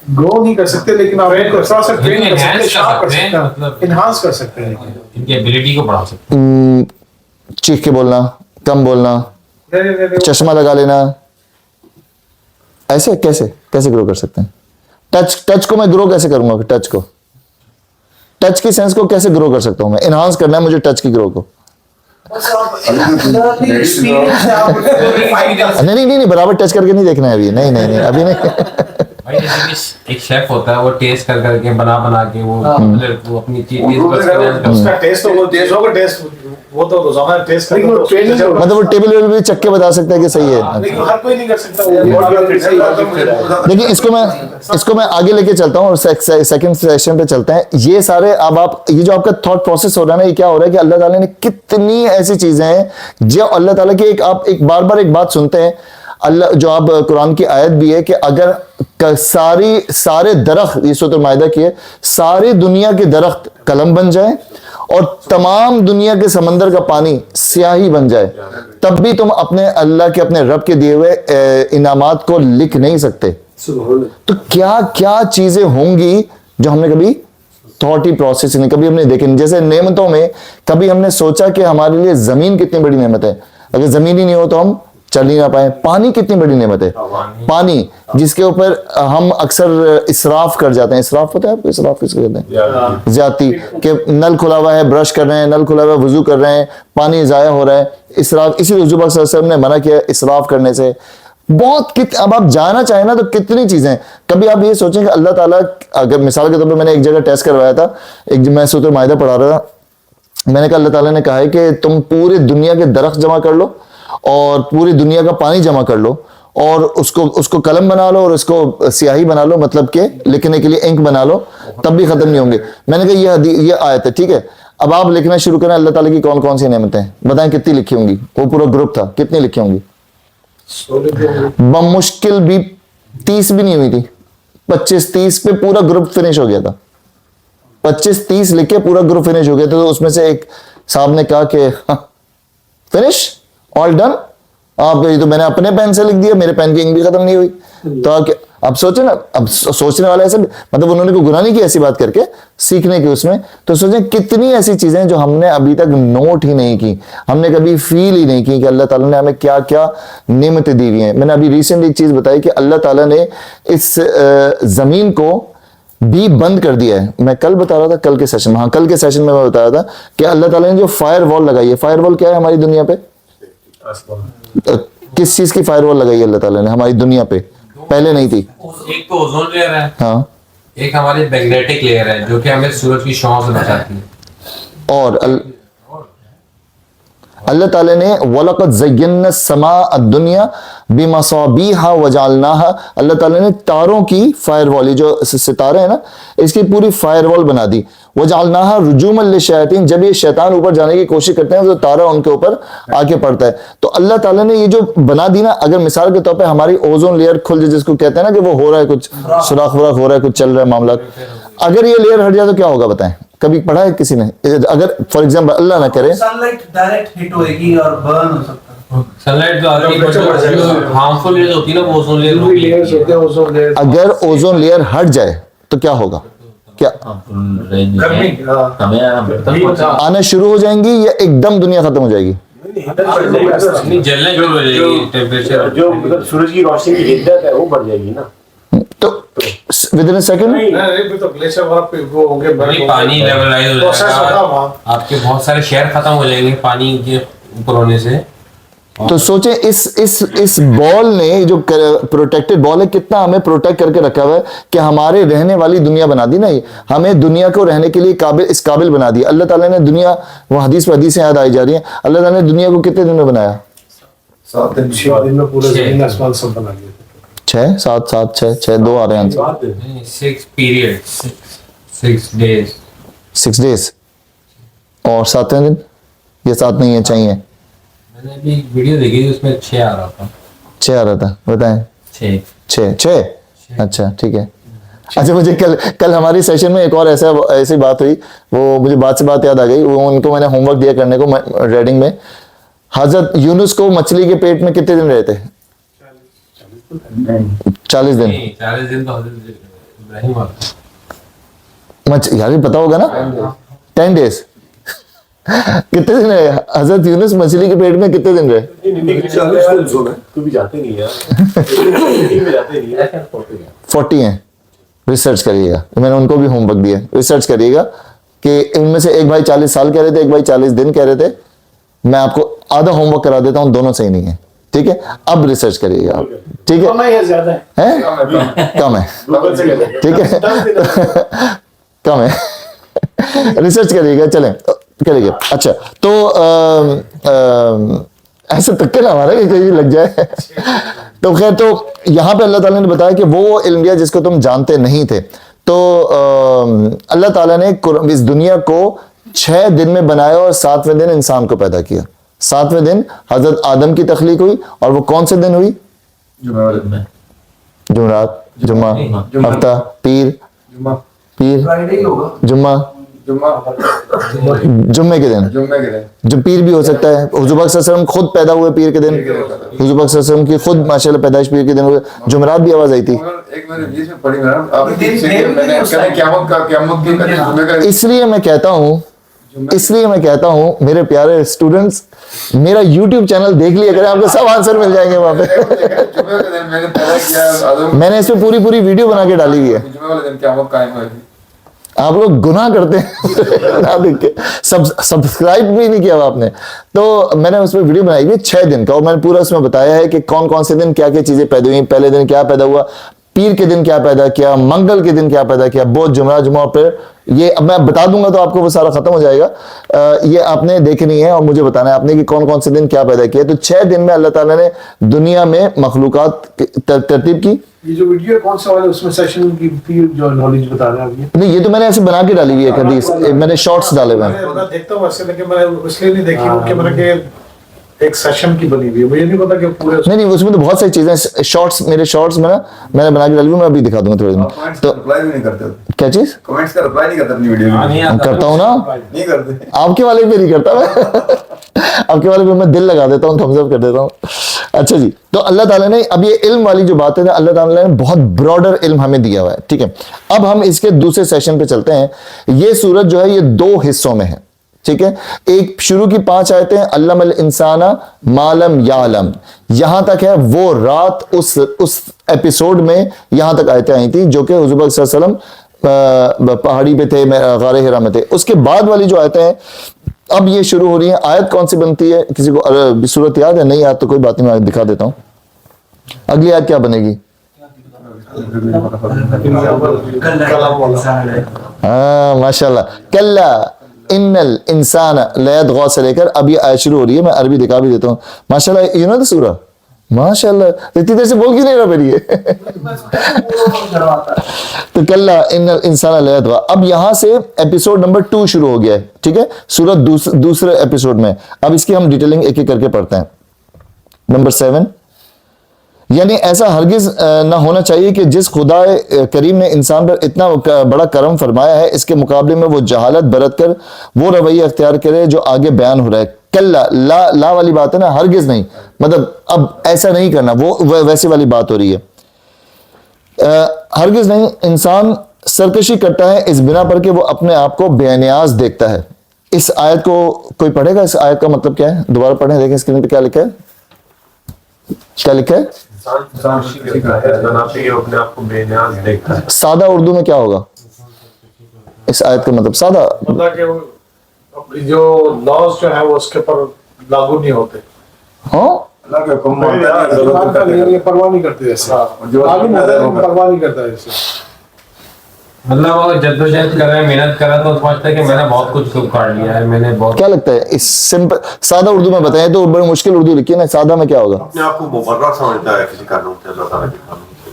ग्रो नहीं कर सकते, लेकिन आप इनको थोड़ा सा ट्रेन कर सकते हैं, शार्प कर सकते हैं, मतलब- इनहांस कर सकते हैं। इनकी एबिलिटी को बढ़ा सकते चीख के बोलना, कम बोलना, नहीं, चश्मा लगा लेना, ऐसे कैसे कैसे ग्रो कर सकते हैं? टच को मैं ग्रो कैसे करूंगा? टच की सेंस को कैसे ग्रो कर सकता हूं मैं? इनहांस करना है मुझे टच की ग्रो को। नहीं, बराबर टच करके नहीं देखना है अभी, नहीं अभी नहीं। भाई जैसे कि एक शेफ होता है, वो टेस्ट कर करके बना के वो अपनी चीज उसका टेस्ट तो वो टेस्ट होगा, टेस्ट वो तो रोजाना टेस्ट करके वो ट्रेनिंग मतलब वो टेबल वेबल भी चक्के बता सकता है कि सही है। लेकिन हर कोई नहीं कर सकता वो। देखिए, इसको मैं आगे लेके चलता हूँ और सेकंड सेशन पे चलते हैं। ये सारे अब आप, ये जो आपका थॉट प्रोसेस हो रहा है ना, ये क्या हो रहा है कि अल्लाह ताला ने कितनी ऐसी चीजें हैं जो अल्लाह ताला की, आप एक बार एक बात सुनते हैं अल्लाह, जो आप कुरान की आयत भी है कि अगर सारे दरख्त, ये सूरह माइदा की है, सारी दुनिया के दरख्त कलम बन जाए और तमाम दुनिया के समंदर का पानी स्याही बन जाए, तब भी तुम अपने अल्लाह के, अपने रब के दिए हुए इनामात को लिख नहीं सकते। तो क्या क्या चीजें होंगी जो हमने कभी थॉट ही प्रोसेस नहीं, कभी हमने देखे नहीं। जैसे नेमतों में कभी हमने सोचा कि हमारे लिए जमीन कितनी बड़ी नेमत है, अगर जमीन ही नहीं हो तो हम चल ही ना पाए। पानी कितनी बड़ी नेमत है, पानी जिसके ऊपर हम अक्सर इसराफ कर जाते हैं। इसराफ पता है आपको? इसराफ किसको कहते हैं? ज्यादती। कि नल खुला हुआ है, ब्रश कर रहे हैं, नल खुला हुआ है, वुजू कर रहे हैं, पानी जाया हो रहा है, इसराफ। इसी हुजूर पाक सल्लल्लाहु अलैहि वसल्लम ने मना किया इसराफ करने से। बहुत अब आप जाना चाहें ना तो कितनी चीजें। कभी आप ये सोचें कि अल्लाह ताला, अगर मिसाल के तौर पर मैंने एक जगह टेस्ट करवाया था, मैं सूरह माइदा पढ़ा रहा था, मैंने कहा अल्लाह ताला ने कहा है कि तुम पूरी दुनिया के दरख्त जमा कर लो और पूरी दुनिया का पानी जमा कर लो और उसको कलम बना लो और उसको स्याही बना लो, मतलब के लिखने के लिए इंक बना लो, तब भी खत्म नहीं होंगे। मैंने कहा ये आयत है, ठीक है। अब आप लिखना शुरू करें अल्लाह ताला की कौन कौन सी नेमतें हैं, बताएं कितनी लिखी होंगी? वो पूरा ग्रुप था, कितनी लिखी होंगी? बमुश्किल भी 30 भी नहीं हुई थी। 25-30 पे पूरा ग्रुप फिनिश हो गया था। 25-30 लिख के पूरा ग्रुप फिनिश हो गया था। तो उसमें से एक साहब ने कहा कि फिनिश, ऑल डन। आप, ये तो मैंने अपने पेन से लिख दिया, मेरे पेन की इंक भी खत्म नहीं हुई। तो अब सोचे ना, अब सोचने वाला ऐसे, मतलब उन्होंने कोई गुनाह नहीं किया ऐसी बात करके, सीखने की उसमें। तो सोचें कितनी ऐसी चीजें जो हमने अभी तक नोट ही नहीं की, हमने कभी फील ही नहीं की कि अल्लाह ताला ने हमें क्या क्या नेमतें दी हुई हैं। मैंने अभी रिसेंटली एक चीज बताई कि अल्लाह ताला ने इस जमीन को भी बंद कर दिया है। मैं कल बता रहा था, कल के सेशन में मैं बता रहा था कि अल्लाह ताला ने जो फायर वॉल लगाई है, फायर वॉल क्या है हमारी दुनिया पे? किस चीज की फायर वॉल लगाई है अल्लाह ताला ने हमारी दुनिया पे? पहले नहीं थी। एक तो ओजोन लेयर है, हाँ, एक हमारी मैग्नेटिक लेयर है जो कि हमें सूरज की छांव से बचाती है। और अल्लाह ताला ने वलक़द ज़य्यना समा दुनिया बिमसाबीहा वजअलनाहा, अल्लाह ताला ने तारों की फायर वॉल, जो सितारे हैं ना, इसकी पूरी फायर वॉल बना दी। वजअलनाहा रुजूमन लिशयातीन, जब ये शैतान ऊपर जाने की कोशिश करते हैं तो तारा उनके ऊपर आके पड़ता है। तो अल्लाह ताला ने ये जो बना दी ना, अगर मिसाल के तौर पे हमारी ओजोन लेयर खुल जाए, जिसको कहते हैं ना कि वो हो रहा है, कुछ सुराख वराख हो रहा है, कुछ चल रहा है मामला, अगर ये लेयर हट जाए तो क्या होगा बताएं? कभी पढ़ा है किसी ने? अगर फॉर एग्जाम्पल अल्लाह ना करे, सनलाइट डायरेक्ट हिट होएगी और बर्न हो सकता है। सनलाइट जो आती है, जो हार्मफुल रेज होती है ना, वो ओजोन लेयर लेयर्स होते हैं, ओजोन लेयर। अगर ओजोन लेयर हट जाए तो क्या होगा? क्या गर्मी, आना शुरू हो जाएंगी या एकदम दुनिया खत्म हो जाएगी? नहीं, जलने शुरू हो जाएगी, टेम्परेचर जो मतलब सूरज की रोशनी की हिद्दत है वो बढ़ जाएगी ना। तो विद इन अ सेकंड। नहीं भी तो ग्लेशियर वाला पे वो होंगे नहीं, पानी लेवलाइज हो प्रोसेस होगा जाएगा, वहाँ। आपके बहुत सारे शहर खत्म हो जाएंगे पानी के ऊपर होने से। तो सोचे इस बॉल ने जो प्रोटेक्टेड बॉल है कितना हमें प्रोटेक्ट करके रखा हुआ है कि हमारे रहने वाली दुनिया बना दी ना, ये हमें दुनिया को रहने के लिए इस काबिल बना दिया अल्लाह ताला ने। दुनिया, वो हदीसें याद आई जा रही हैं, अल्लाह ताला ने दुनिया को कितने दिन में बनाया? 7 दिन 6 दिन में पूरे जमीन आसमान सब बना लिया। 6 7 7 6 2 आ रहे हैं आंसर। 6 periods, 6 days। 6 डेज और 7वें दिन, ये 7 नहीं है, चाहिए मैंने अभी एक वीडियो देखी थी, उसमें 6 आ रहा था। 6 आ रहा था, बताएं। 6 अच्छा ठीक है। अच्छा, मुझे कल हमारी सेशन में एक और ऐसी बात हुई, वो मुझे बात से बात याद आ गई। वो उनको मैंने होमवर्क दिया करने को रीडिंग में। हजरत यूनुस को मछली के पेट में कितने दिन रहे थे? 40 दिन। नहीं, 40 दिन तो हज़रत इब्राहिम वाला। यार ये पता होगा ना, 10 डेज। कितने दिन रहे हजरत यूनुस मछली के पेट में? कितने दिन रहे? तू भी जाते नहीं यार, मीटिंग में जाते नहीं यार। 40 हैं। रिसर्च करिएगा, मैंने उनको भी होमवर्क दिया, रिसर्च करिएगा कि इनमें से एक भाई 40 साल कह रहे थे, एक भाई 40 दिन कह रहे थे। मैं आपको आधा होमवर्क करा देता हूँ, दोनों सही नहीं है, ठीक है? अब रिसर्च करिएगा आप, ठीक है? कम है या ज्यादा है? हैं? कम है, गूगल से कर ले। ठीक है? कम है, रिसर्च करिएगा, चलें करिएगा। अच्छा, तो ऐसे तक्के ना हमारा कि कहीं लग जाए। तो खैर, तो यहाँ पे अल्लाह ताला ने बताया कि वो इल्म दिया जिसको तुम जानते नहीं थे। तो अल्लाह ताला ने इस दुनिया को 6 दिन में बनाया और 7वें दिन इंसान को पैदा किया। 7वें दिन हजरत आदम की तख्लीक हुई, और वो कौन से दिन हुई? जुमरात, जुम्मा, हफ्ता, पीर, फ्राइडे ही होगा। जुम्मा, जुम्मे के दिन, जो पीर भी हो सकता है। हुजूर पाक सल्लल्लाहु अलैहि वसल्लम खुद पैदा हुए पीर के दिन, हुजूर पाक सल्लल्लाहु अलैहि वसल्लम की खुद माशाल्लाह पैदाइश पीर के दिन हुए। जुमरात भी आवाज आई थी। एक मैंने बीच में पढ़ी मैडम, आप मैंने क़यामत की मैंने जुम्मे का इसलिए मैं कहता हूँ मेरे प्यारे स्टूडेंट्स, मेरा YouTube चैनल देख लिया करें, आपको सब आंसर मिल जाएंगे वहां पे। जुम्मे का दिन मैंने पैदा किया आदम, मैंने इस पे पूरी वीडियो बना के डाली हुई है। जुम्मे वाले दिन क़यामत कायम हुई थी। आप लोग गुनाह करते हैं ना देख के, सब्सक्राइब भी नहीं किया हुआ आपने। तो मैंने उसमें वीडियो बनाई हुई 6 दिन का, और मैंने पूरा उसमें बताया है कि कौन कौन से दिन क्या क्या चीजें पैदा हुई, पहले दिन क्या पैदा हुआ, पीर के दिन क्या पैदा किया, मंगल के दिन क्या पैदा किया, बोध, जुमरा, जुम्मा। फिर ये अब मैं बता दूंगा तो आपको वो सारा खत्म हो जाएगा। ये आपने देखनी है और मुझे बताना है आपने कि कौन कौन से दिन क्या पैदा किया। तो 6 दिन में अल्लाह ताला ने दुनिया में मखलूकात तरतीब की। ये जो वीडियो है कौन सा वाला, उसमें सेशन की जो नॉलेज बता रहे हैं आप? ये नहीं, ये तो मैंने ऐसे बना के डाली हुई है हदीस, मैंने शॉर्ट्स डाले हुए हैं। मैं देखता हूँ वैसे, लेकिन मैं इसलिए नहीं देखी हूँ कि मैंने एक सेशन की बनी हुई है, मुझे नहीं पता कि पूरे नहीं, उसमें तो बहुत सारी चीजें शॉर्ट्स, मेरे शॉर्ट्स में ना मैंने बना के डाली हुई, मैं अभी दिखा दूंगा थोड़ी देर में। कमेंट्स तो का रिप्लाई भी नहीं करते, क्या चीज कमेंट्स का रिप्लाई नहीं करते अपनी वीडियो में। करता हूँ ना, नहीं करते। आपके वाले पे नहीं करता मैं। आपके वाले पे मैं दिल लगा देता हूँ, थम्स अप कर देता हूँ। अच्छा जी, तो अल्लाह ताला ने, अब ये इल्म वाली जो बात है ना, अल्लाह ताला ने बहुत ब्रॉडर इल्म हमें दिया हुआ है, ठीक है? अब हम इसके दूसरे सेशन पे चलते हैं। ये सूरत जो है ये 2 हिस्सों में है, ठीक है? एक शुरू की 5 आयतें अल्लमल इंसाना मालम यालम, यहां तक है। वो रात उस एपिसोड में यहां तक आयतें आई थी जो कि हुजूर पाक सल्लल्लाहु अलैहि वसल्लम पहाड़ी पे थे, गारे हिरा में थे। उसके बाद वाली जो आयतें हैं अब ये शुरू हो रही है। आयत कौन सी बनती है? किसी को सूरत याद है? नहीं याद तो कोई बात नहीं, मैं दिखा देता हूं। अगली आयत क्या बनेगी? हाँ माशाल्लाह, कल्ला इन्नल इंसान लयतग़ा से लेकर अब ये आयत शुरू हो रही है। मैं अरबी दिखा भी देता हूँ। माशाल्लाह, यू नो द सूरा, माशाल्लाह इतनी देर से बोल क्यों नहीं रहा मेरी ये? तो कल्ला इन्नल इंसान लयतग़ा, अब यहां से एपिसोड नंबर 2 शुरू हो गया है, ठीक है? सूरत दूसरे एपिसोड में। अब इसकी हम डिटेलिंग एक एक करके पढ़ते हैं। नंबर 7, यानी ऐसा हरगिज ना होना चाहिए कि जिस खुदा करीम ने इंसान पर इतना बड़ा करम फरमाया है, इसके मुकाबले में वो जहालत बरत कर वो रवैया अख्तियार करे जो आगे बयान हो रहा है। कल्ला, ला वाली बात है ना, हरगिज नहीं, मतलब अब ऐसा नहीं करना, वो वैसी वाली बात हो रही है। हरगिज नहीं, इंसान सरकशी करता है इस बिना पर कि वो अपने आप को बेनियाज देखता है। इस आयत को कोई पढ़ेगा? इस आयत का मतलब क्या है? दोबारा पढ़ें, देखें स्क्रीन पे क्या लिखा है, क्या लिखा है? इंसान खुशी करता है जनाब पे अपने आप को बेनियाज देखता है. सादा उर्दू में क्या होगा इस आयत का मतलब? सादा मतलब कि वो अपनी जो लॉज जो है वो उसके ऊपर लागू नहीं होते. हाँ अल्लाह के हुक्म मानता है, जरूरत करता है. ये परवाह नहीं करते ऐसे. जो आगे परवाह नहीं करता ऐसे. मतलब वो जद्दोजहद कर रहा है, मेहनत कर रहा है, तो समझता है कि मैंने बहुत कुछ उखाड़ लिया है, मैंने बहुत. क्या लगता है इस सिंपल सादा उर्दू में बताएं तो बड़ी मुश्किल उर्दू लिखी है ना, सादा में क्या होगा? अपने आप को मुबर्रा समझता है किसी कानून से, अल्लाह ताला के कानून से.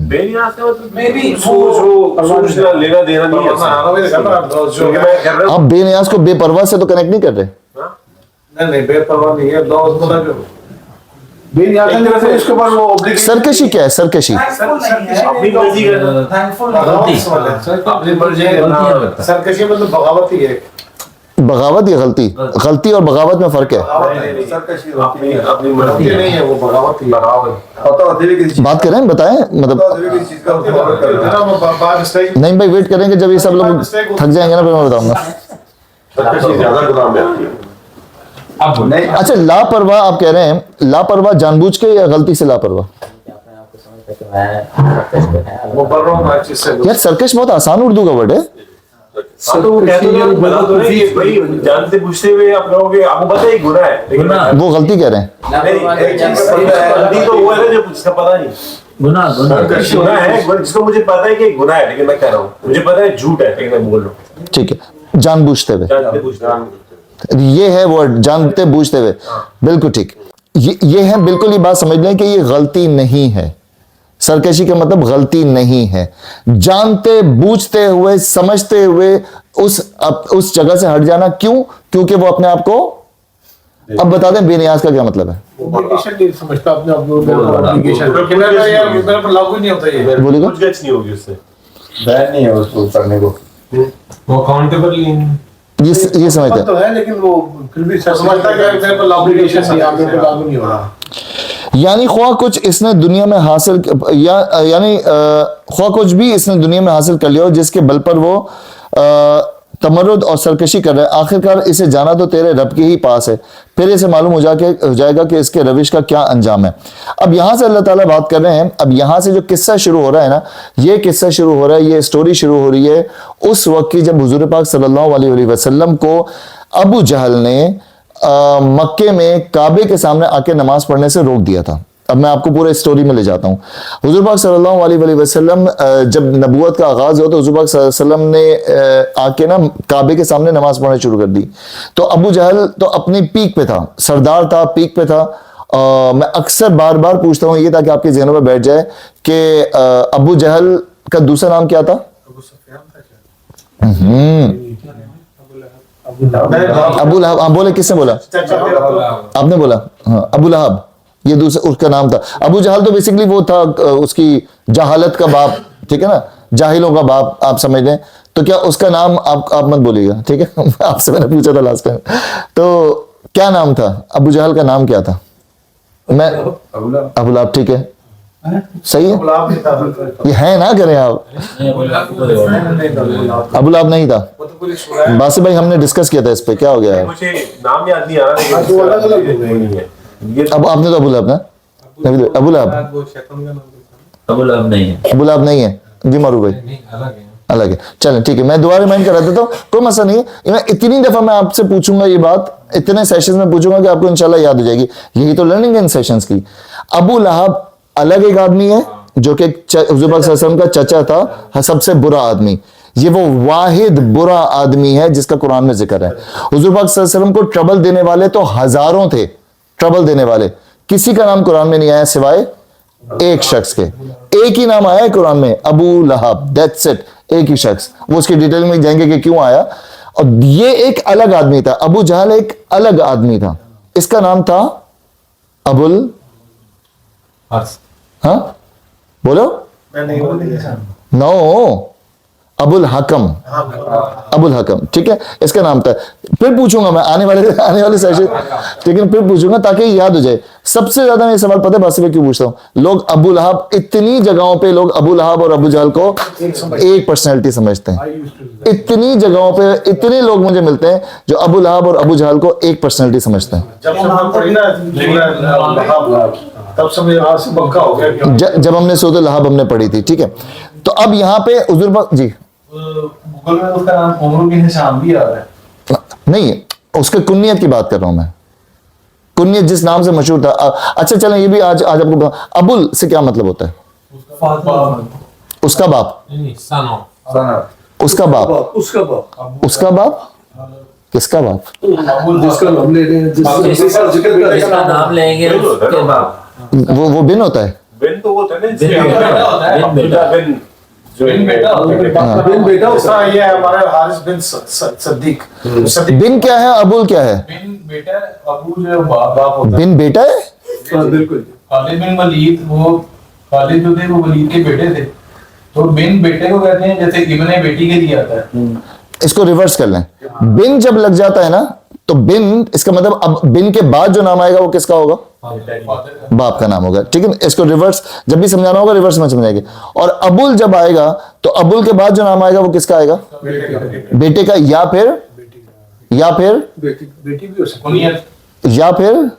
बेनियाज से मतलब मे बी सोच लेना देना नहीं है. जो क्योंकि मैं कर रहा आप बेनियाज को बेपरवाह से तो कनेक्ट नहीं कर रहे. नहीं बेपरवाह नहीं है लॉज मतलब बेनियाज की तरफ से इसके ऊपर वो obligation. सरकशी क्या है? सरकशी अपनी मर्जी का थैंकफुल अपनी मर्जी है. सरकशी मतलब बगावत ही है. बगावत या गलती? गलती और बगावत में फर्क है. सरकशी अपनी अपनी मर्जी गलती नहीं है वो बगावत ही है. पता होती है किसी चीज बात करें बताएं मतलब. पता होती है किसी चीज का फॉरवर्ड करना. बात मिस्टेक नहीं भाई वेट करेंगे जब ये सब लोग थक जाएंगे ना फिर मैं बताऊंगा. सरकशी ज्यादा गुलाम में आती है. अब नहीं अच्छा लापरवाह आप कह रहे हैं, लापरवाह जानबूझ के या गलती से लापरवाह? अपने आप को समझता है कि मैं मुबर्रा हूं हर चीज से. यार सरकश बहुत आसान उर्दू का वर्ड है. हाँ तो वो कहते हैं बता दो नहीं भाई जानते पूछते हुए आप कहोगे आपको पता है गुनाह है लेकिन वो गलती कह रहे हैं. नहीं एक चीज का पता है गलती तो वो है ना जो जिसका पता नहीं. गुनाह गुनाह है जिसको मुझे पता है कि गुनाह है लेकिन मैं कह रहा हूँ मुझे पता है झूठ है लेकिन मैं बोल रहा हूँ. ठीक है जानबूझते हुए, जानते पूछते ये है वर्ड जानते बूझते हुए. बिल्कुल ठीक. ये है बिल्कुल ये बात समझ लें कि ये गलती नहीं है. सरकशी का मतलब गलती नहीं है. जानते बूझते हुए समझते हुए उस जगह से हट जाना. क्यों? क्योंकि वो अपने आप को. अब बता दें बेनियाज का क्या मतलब है? Obligation नहीं समझता अपने आप को. obligation. यार मेरे पर लागू नहीं होता ये. बोलेगा कुछ गच नहीं होगी उससे. बैन नहीं है उसको करने को. वो अकाउंटेबल नहीं है. ये समझते तो हैं. है लेकिन वो फिर भी समझता है कि मेरे पर लागू नहीं obligation नहीं, आप मेरे को लागू नहीं हो रहा. यानी ख्वाह कुछ इसने दुनिया में हासिल यानी ख्वाह कुछ भी इसने दुनिया में हासिल कर लिया हो जिसके बल पर वो तमर्रुद और सरकशी कर रहा है, आखिरकार इसे जाना तो तेरे रब के ही पास है, फिर इसे मालूम हो जाएगा कि इसके रविश का क्या अंजाम है. अब यहाँ से अल्लाह ताला बात कर रहे हैं. अब यहाँ से जो किस्सा शुरू हो रहा है ना, ये किस्सा शुरू हो रहा है, ये स्टोरी शुरू हो रही है उस वक्त की जब हुजूर पाक सल्लल्लाहु अलैहि वसल्लम को अबू जहल ने मक्के में काबे के सामने आके नमाज पढ़ने से रोक दिया था. अब मैं आपको पूरे स्टोरी में ले जाता हूँ. हुजूर पाक सल्लल्लाहु अलैहि वसल्लम जब नबूवत का आगाज हुआ तो हुजूर पाक सल्लल्लाहु अलैहि वसल्लम ने आके ना काबे के सामने नमाज पढ़ना शुरू कर दी. तो अबू जहल तो अपनी पीक पे था, सरदार था, पीक पे था. मैं अक्सर बार बार पूछता हूँ ये ताकि आपके ज़हनों में बैठ जाए कि अबू जहल का दूसरा नाम क्या था? अबू लहब. हाँ बोले, किसने बोला? आपने बोला. हाँ अबू लहब ये दूसरा उसका नाम था. अबू जहल तो बेसिकली वो था उसकी जहालत का बाप, ठीक है ना, जाहिलों का बाप आप समझ लें. तो क्या उसका नाम आप मत बोलिएगा, ठीक है. आपसे मैंने पूछा था लास्ट टाइम. तो क्या नाम था अबू जहल का? नाम क्या था? मैं अबू लहब. ठीक है सही है. ये है ना, करें आप. अबू लहब नहीं था. बासिर भाई हमने डिस्कस किया था इस पे, क्या हो गया है? मुझे नाम याद नहीं आ रहा लेकिन अलग अलग हो नहीं है. अब आपने तो अबू लहब ना, अबू लहब. अबू लहब नहीं है. अबू लहब नहीं है जी मारू भाई. नहीं अलग है. अलग है. चलें ठीक है, मैं दोबारा रिमाइंड करा देता हूँ, कोई मसला नहीं है. मैं इतनी दफा मैं आपसे पूछूंगा ये बात, इतने सेशंस में पूछूंगा कि आपको इंशाल्लाह याद हो जाएगी. यही तो लर्निंग इन सेशंस की. अबू लहब अलग एक आदमी है जो कि हुजूर पाक सल्लल्लाहु अलैहि वसल्लम का चचा था, सबसे बुरा आदमी. ये वो वाहिद बुरा आदमी है जिसका कुरान में जिक्र है. हुजूर पाक सल्लल्लाहु अलैहि वसल्लम को ट्रबल देने वाले तो हजारों थे. ट्रबल देने वाले किसी का नाम कुरान में नहीं आया सिवाय एक शख्स के. एक ही नाम आया है कुरान में, अबू लहब. That's it. एक ही शख्स. वो उसकी डिटेल में जाएंगे कि क्यों आया. और ये एक अलग आदमी था. अबू जहल एक अलग आदमी था. इसका नाम था अबुल. हाँ बोलो. नो अबुल हकम, ठीक है, इसका नाम था। फिर पूछूंगा मैं आने वाले सेशन, लेकिन फिर पूछूंगा ताकि याद हो जाए। सबसे ज्यादा मैं सवाल पता है बात से क्यों पूछता हूँ, लोग अबू लहब, इतनी जगहों पे लोग अबू लहब और अबू जहल को एक पर्सनैलिटी समझते हैं। इतनी जगहों पे इतने लोग मुझे मिलते हैं जो अबू लहब और अबू जहल को एक पर्सनैलिटी समझते हैं। जब से हम पढ़ी ना तब से मुझे आज से पक्का हो गया कि जब हमने सूरह लहब हमने पढ़ी थी, ठीक है। तो अब यहाँ पे हुजूर पाक जी, गूगल में उसका नाम उमर बिन शाम भी आ रहा है। नहीं, उसके कुन्नियत की बात कर रहा हूं मैं, कुन्नियत जिस नाम से मशहूर था। अच्छा चलें, ये भी आज आपको अबुल से क्या मतलब होता है? उसका बाप, सन ऑफ, उसका बाप, उसका बाप, उसका बाप, किसका बाप? जिसका हमने जिसका नाम लेंगे उसके बाद वो बिन होता है। बिन तो वो थे ना, बिन बेटा, बिन बेटा उसका ये है हमारे हारिस बिन सद्दीक। सद्दीक बिन क्या है, अबुल क्या है? बिन बेटा, अबू जो बाप होता बिन बेटा है। है। बिल्कुल खालिद बिन वलीद, वो खालिद जो थे वो वलीद के बेटे थे, तो बिन बेटे को कहते हैं जैसे इब्ने बेटी के लिए आता है। इसको रिवर्स कर लें, बिन जब लग जाता है ना तो बिन, इसका मतलब अब बिन के बाद जो नाम आएगा वो किसका होगा? बाप का नाम होगा, ठीक है। इसको रिवर्स जब भी समझाना होगा रिवर्स में समझाएंगे। और अबुल जब आएगा तो अबुल के बाद जो नाम आएगा वो किसका आएगा? बेटे का, या फिर बेटी भी हो सकती है, या फिर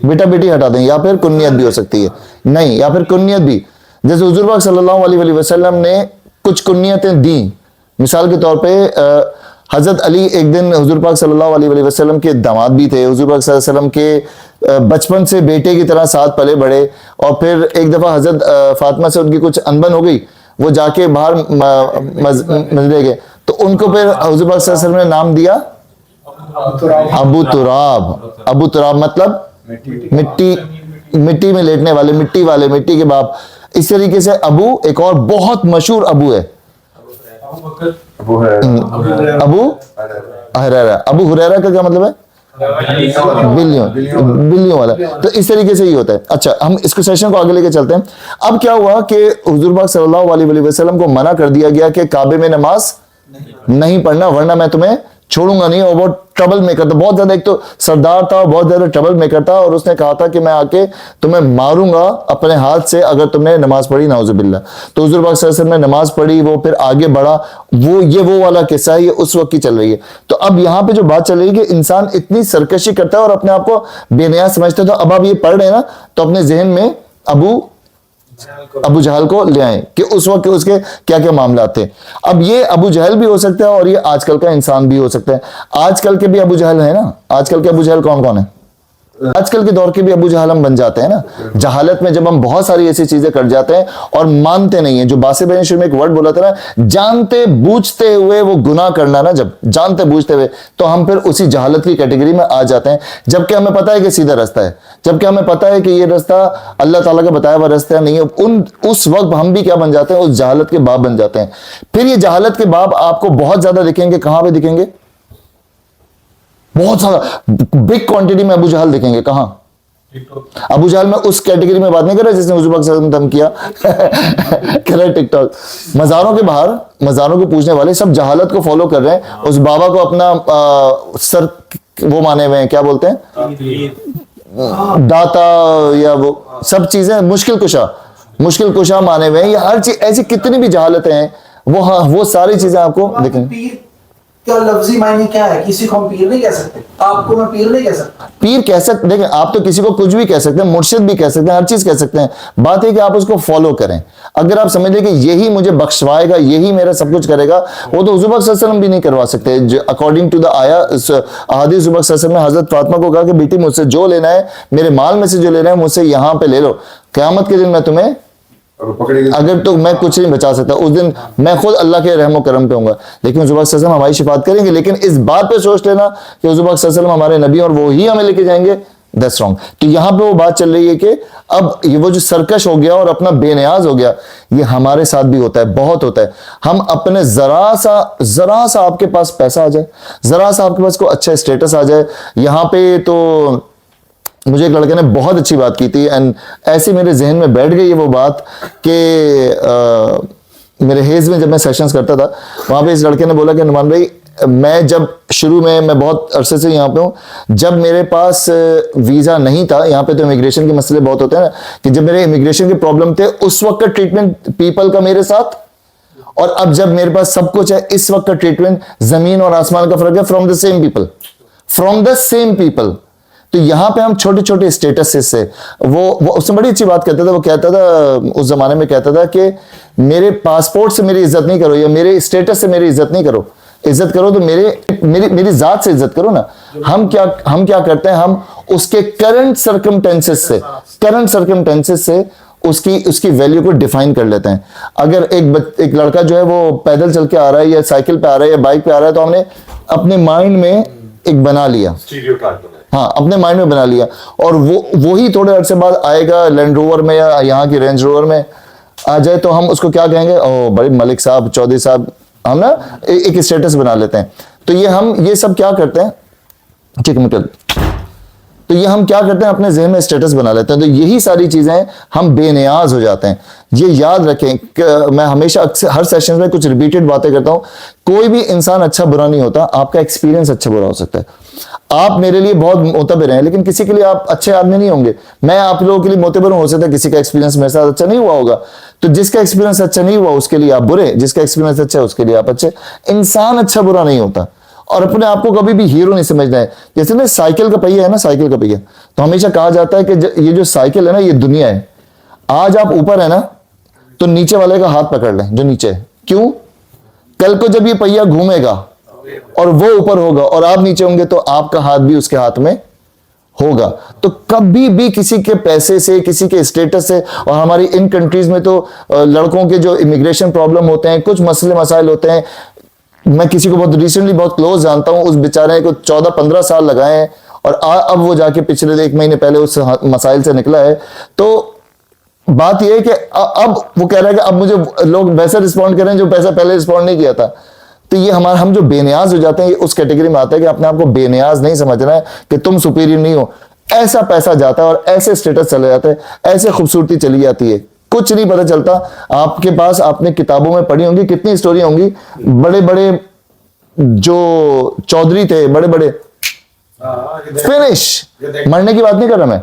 बेटा बेटी हटा दें, या फिर कुन्नियत भी हो सकती है। नहीं, या फिर कुन्नियत भी, जैसे हुजूर पाक सल्लल्लाहु अलैहि वसल्लम ने कुछ कुन्नियतें दी। मिसाल के तौर पे हजरत अली एक दिन हुजूर पाक सल्लल्लाहु अलैहि वसल्लम के दामाद भी थे। हुजूर पाक सल्लल्लाहु अलैहि वसल्लम के बचपन से बेटे की तरह साथ पले बड़े, और फिर एक दफा हजरत फातिमा से उनकी कुछ अनबन हो गई, वो जाके बाहर मजले गए, तो उनको फिर हुजूर पाक सल्लल्लाहु अलैहि वसल्लम ने नाम दिया अबू तुराब। अबू तुराब मतलब मिट्टी में लेटने वाले, मिट्टी के बाप। इस तरीके से अबू एक और बहुत मशहूर अबू है, वो है अबू हुरैरा का क्या मतलब है? बिल्लियों वाला। तो इस तरीके से ही होता है। अच्छा, हम इसको सेशन को आगे लेके चलते हैं। अब क्या हुआ कि हुजूर पाक सल्लल्लाहु अलैहि वसल्लम को मना कर दिया गया कि काबे में नमाज नहीं पढ़ना, वरना मैं तुम्हें छोड़ूंगा नहीं। और वो ट्रबल मेकर था बहुत ज्यादा, एक तो सरदार था, बहुत ज्यादा ट्रबल मेकर था, और उसने कहा था कि मैं आके तुम्हें मारूंगा अपने हाथ से अगर तुमने नमाज पढ़ी, नाउजुबिल्लाह। तो हुजूर पाक सल्लल्लाहु अलैहि वसल्लम ने नमाज पढ़ी, वो फिर आगे बढ़ा। वो वाला किस्सा है, ये उस वक्त की चल रही है। तो अब यहाँ पे जो बात चल रही है कि इंसान इतनी सरकशी करता है और अपने आप को बेनियाज समझता है। तो अब आप ये पढ़ रहे हैं ना, तो अपने जहन में अबू जहल को ले आए कि उस वक्त उसके क्या क्या मामला थे। अब ये अबू जहल भी हो सकता है और ये आजकल का इंसान भी हो सकता है। आजकल के भी अबू जहल है ना, आजकल के अबू जहल कौन कौन है? आजकल के दौर के भी अबू जहल हम बन जाते हैं ना, जहालत में जब हम बहुत सारी ऐसी चीजें कर जाते हैं और मानते नहीं है। जो बासिर भाई ने शुरू में एक वर्ड बोला था ना, जानते बूझते हुए वो गुनाह करना ना, जब जानते बूझते हुए, तो हम फिर उसी जहालत की कैटेगरी में आ जाते हैं। जबकि हमें पता है कि सीधा रास्ता है, जबकि हमें पता है कि ये रास्ता अल्लाह ताला का बताया हुआ रास्ता नहीं है। उस वक्त हम भी क्या बन जाते हैं? उस जहालत के बाप बन जाते हैं। फिर ये जहालत के बाप आपको बहुत ज्यादा दिखेंगे। कहां पे दिखेंगे? बहुत सारा बिग क्वांटिटी में अबू जहल दिखेंगे। कहां? अबू जहल में उस कैटेगरी में बात नहीं कर रहा जिसने हुजूर पाक सल्लल्लाहु अलैहि वसल्लम किया, कह रहे टिकटॉक। मज़ारों के बाहर, मज़ारों को पूछने वाले सब जहालत को फॉलो कर रहे हैं। उस बाबा को अपना सर वो माने हुए हैं, क्या बोलते हैं, दाता, या वो सब चीजें मुश्किल कुशा माने हुए हैं। ये हर चीज ऐसी कितनी भी जहालतें हैं, वो सारी चीजें आपको देखेंगे। पीर का लफ्जी मायने क्या है? किसी को हम पीर नहीं कह सकते, आपको मैं पीर नहीं कह सकता। पीर कह सकते, देखें, आप तो किसी को कुछ भी कह सकते हैं, मुर्शिद भी कह सकते हैं, हर चीज कह सकते हैं। बात है कि आप उसको फॉलो करें। अगर आप समझ लें कि यही मुझे बख्शवाएगा, यही मेरा सब कुछ करेगा, वो तो हुजूर पाक सल्लल्लाहु अलैहि वसल्लम भी नहीं करवा सकते। अकॉर्डिंग टू द आया अहादीस, हुजूर पाक सल्लल्लाहु अलैहि वसल्लम ने हजरत फातिमा को कहा कि बेटी मुझसे जो लेना है, मेरे माल में से जो लेना है, मुझसे यहाँ पे ले लो, क़यामत के दिन मैं तुम्हें अगर तो मैं कुछ नहीं बचा सकता, उस दिन मैं खुद अल्लाह के रहमो करम पे होऊंगा। लेकिन हुजूर पाक सल्लल्लाहु अलैहि वसल्लम हमारी शिफात करेंगे। लेकिन इस बात पे सोच लेना कि हुजूर पाक सल्लल्लाहु अलैहि वसल्लम हमारे नबी और वो ही हमें लेके जाएंगे, दैट्स रॉन्ग। तो यहाँ पे वो बात चल रही है कि अब ये वो जो सरकश हो गया और अपना बेनियाज हो गया, ये हमारे साथ भी होता है, बहुत होता है। हम अपने जरा सा आपके पास पैसा आ जाए, जरा सा आपके पास कोई अच्छा स्टेटस आ जाए। यहाँ पे तो मुझे एक लड़के ने बहुत अच्छी बात की थी, एंड ऐसे मेरे जहन में बैठ गई है वो बात कि میرے ہیز میں جب میں سیشنز کرتا تھا وہاں پہ اس لڑکے نے بولا کہ نعمان بھائی میں جب شروع میں بہت عرصے سے یہاں پہ ہوں, جب میرے پاس ویزا نہیں تھا, یہاں پہ تو امیگریشن کے مسئلے بہت ہوتے ہیں نا, کہ جب میرے امیگریشن کے پرابلم تھے اس وقت کا ٹریٹمنٹ پیپل کا میرے ساتھ, اور اب جب میرے پاس سب کچھ ہے اس وقت کا ٹریٹمنٹ زمین اور آسمان کا فرق ہے, from the same people, from the same people. تو یہاں پہ ہم چھوٹے چھوٹے اسٹیٹس سے, وہ اس میں بڑی اچھی بات کہتا تھا, وہ کہتا تھا اس زمانے میں کہتا تھا کہ میرے پاسپورٹ سے میری عزت نہیں کرو یا میرے اسٹیٹس سے میری عزت نہیں کرو, عزت کرو تو میری ذات سے عزت کرو نا. ہم کیا کرتے ہیں, ہم اس کے کرنٹ سرکمٹینسز سے اس کی ویلیو کو ڈیفائن کر لیتے ہیں. اگر ایک لڑکا جو ہے وہ پیدل چل کے آ رہا ہے یا سائیکل پہ آ رہا ہے یا بائک پہ آ رہا ہے تو ہم نے اپنے مائنڈ میں ایک بنا لیا, ہاں اپنے مائنڈ میں بنا لیا, اور وہی تھوڑے عرصے بعد آئے گا لینڈ روور میں یا یہاں کی رینج روور میں آ جائے تو ہم اس کو کیا کہیں گے, او بڑے ملک صاحب, چودھری صاحب, ہم نا ایک اسٹیٹس بنا لیتے ہیں. تو یہ سب کیا کرتے ہیں, تو یہ ہم کیا کرتے ہیں, اپنے ذہن میں اسٹیٹس بنا لیتے ہیں. تو یہی ساری چیزیں ہم بے نیاز ہو جاتے ہیں. یہ یاد رکھیں کہ میں ہمیشہ ہر سیشن میں کچھ ریپیٹڈ باتیں کرتا ہوں, کوئی بھی انسان اچھا برا نہیں ہوتا, آپ کا ایکسپیرینس اچھا برا ہو سکتا ہے. آپ میرے لیے بہت معتبر ہیں لیکن کسی کے لیے آپ اچھے آدمی نہیں ہوں گے. میں آپ لوگوں کے لیے معتبر ہوں, ہو سکتا ہے کسی کا ایکسپیرینس میرے ساتھ اچھا نہیں ہوا ہوگا, تو جس کا ایکسپیرینس اچھا نہیں ہوا اس کے لیے آپ برے, جس کا ایکسپیرینس اچھا ہے اس کے لیے آپ اچھے. انسان اچھا برا نہیں ہوتا, اور اپنے آپ کو کبھی بھی ہیرو نہیں سمجھنا ہے. جیسے نا سائیکل کا پہیہ ہے نا, سائیکل کا پہیہ, تو ہمیشہ کہا جاتا ہے کہ یہ جو سائیکل ہے نا یہ دنیا ہے. آج آپ اوپر ہے نا تو نیچے والے کا ہاتھ پکڑ لیں جو نیچے ہے. کیوں؟ کل کو جب یہ پہیہ گھومے گا اور وہ اوپر ہوگا اور آپ نیچے ہوں گے تو آپ کا ہاتھ بھی اس کے ہاتھ میں ہوگا. تو کبھی بھی کسی کے پیسے سے, کسی کے اسٹیٹس سے, اور ہماری ان کنٹریز میں تو لڑکوں کے جو امیگریشن پرابلم ہوتے ہیں, کچھ مسئلے مسائل ہوتے ہیں. میں کسی کو بہت ریسنٹلی بہت کلوز جانتا ہوں, اس بیچارے کو 14-15 سال لگائے ہیں اور اب وہ جا کے پچھلے 1 مہینے پہلے اس مسائل سے نکلا ہے. تو بات یہ ہے کہ اب وہ کہہ رہا ہے کہ اب مجھے لوگ ویسے رسپونڈ کریں جو پیسہ پہلے رسپونڈ نہیں کیا تھا. تو یہ ہم جو بے نیاز ہو جاتے ہیں یہ اس کیٹیگری میں آتا ہے کہ اپنے آپ کو بے نیاز نہیں سمجھنا ہے کہ تم سپیریئر نہیں ہو. ایسا پیسہ جاتا ہے اور ایسے اسٹیٹس چلے جاتے ہیں, ایسے خوبصورتی چلی جاتی ہے, کچھ نہیں پتہ چلتا. آپ کے پاس آپ نے کتابوں میں پڑھی ہوں گی کتنی اسٹوریاں ہوں گی, بڑے بڑے جو چودھری تھے, بڑے بڑے فنش, مرنے کی بات نہیں کر رہا میں,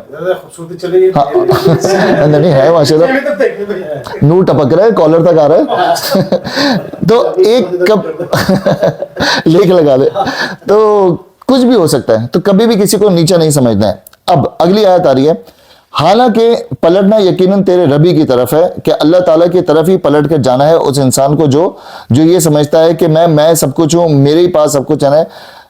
نہیں ہے ماشاء اللہ, نور ٹپک رہا ہے, کالر تک آ رہا ہے, تو ایک کب لیک لگا دے, تو کچھ بھی ہو سکتا ہے. تو کبھی بھی کسی کو نیچا نہیں سمجھنا ہے. اب اگلی آیت آ رہی ہے, حالانکہ پلٹنا یقیناً تیرے ربی کی طرف ہے, کہ اللہ تعالیٰ کی طرف ہی پلٹ کر جانا ہے اس انسان کو جو یہ سمجھتا ہے کہ میں سب کچھ ہوں, میرے ہی پاس سب کچھ ہے.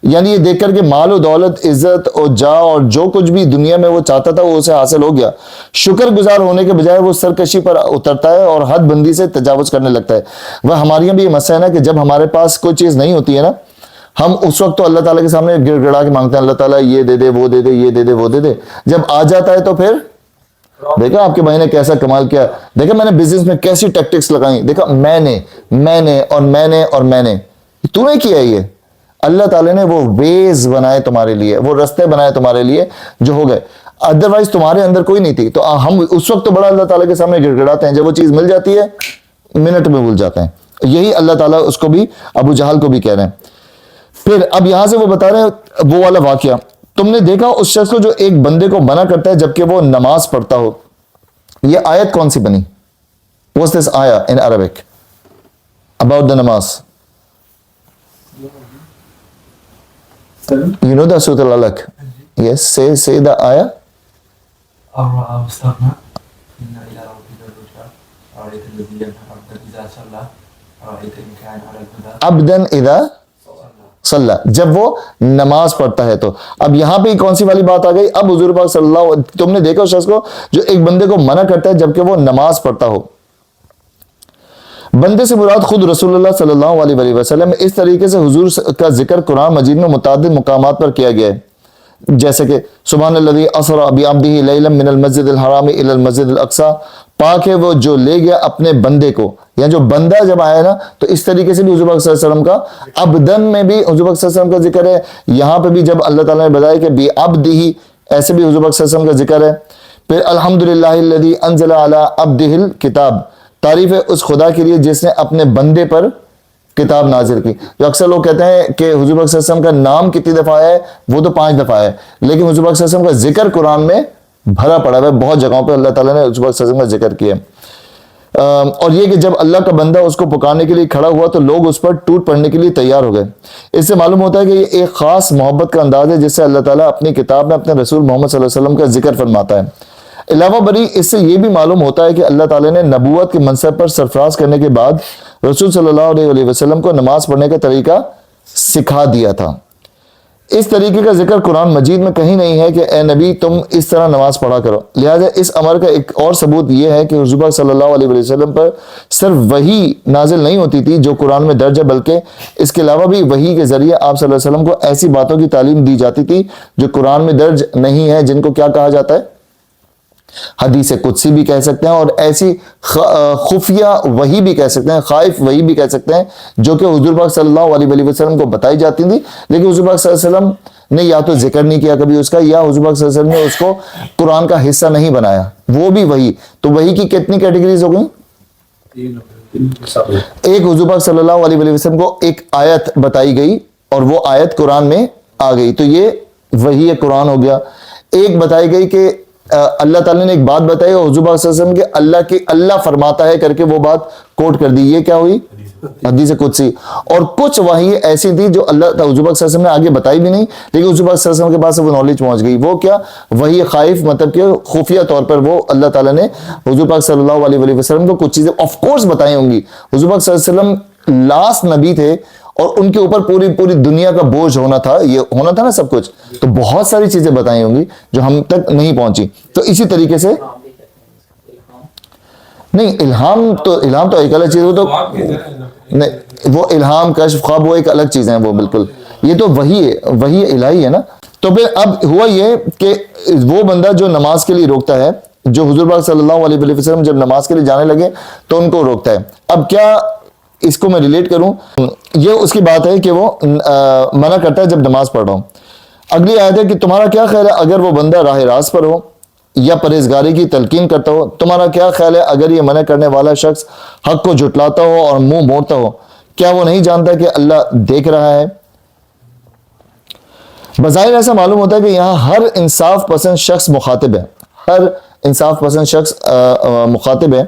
یعنی یہ دیکھ کر کہ مال و دولت, عزت اور جاہ اور جو کچھ بھی دنیا میں وہ چاہتا تھا وہ اسے حاصل ہو گیا, شکر گزار ہونے کے بجائے وہ سرکشی پر اترتا ہے اور حد بندی سے تجاوز کرنے لگتا ہے. وہ ہمارے یہاں بھی یہ مسئلہ ہے نا کہ جب ہمارے پاس کوئی چیز نہیں ہوتی ہے نا, ہم اس وقت تو اللہ تعالیٰ کے سامنے گڑ گڑا کے مانگتے ہیں, اللہ تعالیٰ یہ دے دے, وہ دے دے, یہ دے دے, وہ دے دے. جب آ جاتا ہے تو پھر دیکھا آپ کے بھائی نے کیسا کمال کیا, دیکھا میں نے بزنس میں کیسی ٹیکٹکس لگائیں, دیکھا میں نے, تو نے کیا یہ. اللہ تعالیٰ نے وہ ویز بنائے تمہارے لیے, وہ رستے بنائے تمہارے لیے جو ہو گئے, ادروائز تمہارے اندر کوئی نہیں تھی. تو ہم اس وقت تو بڑا اللہ تعالیٰ کے سامنے گڑ گڑاتے ہیں, جب وہ چیز مل جاتی ہے منٹ میں بھول جاتے ہیں. یہی اللہ تعالیٰ اس کو بھی, ابو جہل کو بھی کہہ رہے ہیں. پھر اب یہاں سے وہ بتا رہے ہیں وہ والا واقعہ, تم نے دیکھا اس شخص کو جو ایک بندے کو منع کرتا ہے جبکہ وہ نماز پڑھتا ہو. یہ آیت کون سی بنی, what's this ayah in Arabic about the namaz? You know the Surah Al-Alaq? Yes, say the ayah. عبدن اذا صلی, جب وہ نماز پڑھتا ہے. تو اب یہاں پہ کون سی والی بات آ گئی, اب حضور پاک صلی اللہ علیہ, تم نے دیکھا اس شخص کو جو ایک بندے کو منع کرتا ہے جبکہ وہ نماز پڑھتا ہو. بندے سے مراد خود رسول اللہ صلی اللہ علیہ وسلم. اس طریقے سے حضور کا ذکر قرآن مجید میں متعدد مقامات پر کیا گیا ہے, جیسے کہ سبحان الذی اسری بعبدہ لیلا من المسجد الحرام الی المسجد الاقصی, پاک ہے وہ جو لے گیا اپنے بندے کو, یا جو بندہ جب آیا نا تو اس طریقے سے بھی حضور پاک صلی اللہ علیہ وسلم کا عبدن میں بھی حضور پاک صلی اللہ علیہ وسلم کا ذکر ہے. یہاں پہ بھی جب اللہ تعالیٰ نے بتایا کہ بعبدہ, ایسے بھی حضور پاک صلی اللہ علیہ وسلم کا ذکر ہے. پھر الحمدللہ الذی انزل علی عبدہ الکتاب, تعریف ہے اس خدا کے لیے جس نے اپنے بندے پر کتاب نازل کی. جو اکثر لوگ کہتے ہیں کہ حضور پاک صلی اللہ علیہ وسلم کا نام کتنی دفعہ ہے, وہ تو 5 دفعہ ہے, لیکن حضور پاک صلی اللہ علیہ وسلم کا ذکر قرآن میں بھرا پڑا ہے, بہت جگہوں پہ اللہ تعالیٰ نے حضور پاک صلی اللہ علیہ وسلم کا ذکر کیا. اور یہ کہ جب اللہ کا بندہ اس کو پکارنے کے لیے کھڑا ہوا تو لوگ اس پر ٹوٹ پڑنے کے لیے تیار ہو گئے. اس سے معلوم ہوتا ہے کہ یہ ایک خاص محبت کا انداز ہے جس سے اللہ تعالیٰ اپنی کتاب میں اپنے رسول محمد صلی اللہ علیہ وسلم کا ذکر فرماتا ہے. علاوہ بری اس سے یہ بھی معلوم ہوتا ہے کہ اللہ تعالیٰ نے نبوت کے منصب پر سرفراز کرنے کے بعد رسول صلی اللہ علیہ وسلم کو نماز پڑھنے کا طریقہ سکھا دیا تھا. اس طریقے کا ذکر قرآن مجید میں کہیں نہیں ہے کہ اے نبی تم اس طرح نماز پڑھا کرو. لہٰذا اس امر کا ایک اور ثبوت یہ ہے کہ حضور پاک صلی اللہ علیہ وسلم پر صرف وحی نازل نہیں ہوتی تھی جو قرآن میں درج ہے, بلکہ اس کے علاوہ بھی وحی کے ذریعے آپ صلی اللہ علیہ وسلم کو ایسی باتوں کی تعلیم دی جاتی تھی جو قرآن میں درج نہیں ہے, جن کو کیا کہا جاتا ہے, حدیث قدسی بھی کہہ سکتے ہیں, اور ایسی خفیہ وحی بھی کہہ سکتے ہیں, خائف وحی بھی کہہ سکتے ہیں, جو کہ حضور پاک صلی اللہ علیہ وسلم کو بتائی جاتی تھی, لیکن حضور پاک صلی اللہ علیہ وسلم نے یا تو ذکر نہیں کیا کبھی اس کا, یا حضور پاک صلی اللہ علیہ وسلم نے اس کو قرآن کا حصہ نہیں بنایا. وہ بھی وحی. تو وحی کی کتنی کیٹیگریز ہو گئی؟ ایک حضور پاک صلی اللہ علیہ وسلم کو ایک آیت بتائی گئی اور وہ آیت قرآن میں آ گئی, تو یہ وحی قرآن ہو گیا. ایک بتائی گئی کہ اللہ تعالیٰ نے ایک بات بتائی اور حضور پاک صلی اللہ علیہ وسلم کے اللہ فرماتا ہے کر کے وہ بات کوٹ کر دی, یہ کیا ہوئی؟ حدیث قدسی. اور کچھ وحی ایسی تھی جو اللہ حضور پاک صلی اللہ علیہ وسلم نے آگے بتائی بھی نہیں, لیکن حضور پاک صلی اللہ علیہ وسلم کے پاس وہ نالج پہنچ گئی. وہ کیا وحی خائف, مطلب کہ خفیہ طور پر وہ اللہ تعالیٰ نے حضور پاک صلی اللہ علیہ وسلم کو کچھ چیزیں آف کورس بتائی ہوں گی. حضور پاک صلی اللہ علیہ وسلم لاسٹ نبی تھے اور ان کے اوپر پوری دنیا کا بوجھ ہونا تھا, یہ ہونا تھا نا سب کچھ, تو بہت ساری چیزیں بتائی ہوں گی جو ہم تک نہیں پہنچی. تو اسی طریقے سے نہیں, الہام تو ایک الگ چیز, وہ تو نہیں, وہ الہام کشف خواب وہ ایک الگ چیز ہے, وہ بالکل, یہ تو وہی ہے, وہی الہی ہے نا. تو پھر اب ہوا یہ کہ وہ بندہ جو نماز کے لیے روکتا ہے, جو حضور پاک صلی اللہ علیہ وسلم جب نماز کے لیے جانے لگے تو ان کو روکتا ہے. اب کیا اس کو میں ریلیٹ کروں, یہ اس کی بات ہے کہ وہ منع کرتا ہے جب نماز پڑھ رہا ہوں. اگلی آیت ہے کہ تمہارا کیا خیال ہے اگر وہ بندہ راہ راست پر ہو یا پرہیزگاری کی تلقین کرتا ہو, تمہارا کیا خیال ہے اگر یہ منع کرنے والا شخص حق کو جھٹلاتا ہو اور منہ موڑتا ہو, کیا وہ نہیں جانتا کہ اللہ دیکھ رہا ہے؟ بظاہر ایسا معلوم ہوتا ہے کہ یہاں ہر انصاف پسند شخص مخاطب ہے, ہر انصاف پسند شخص مخاطب ہے.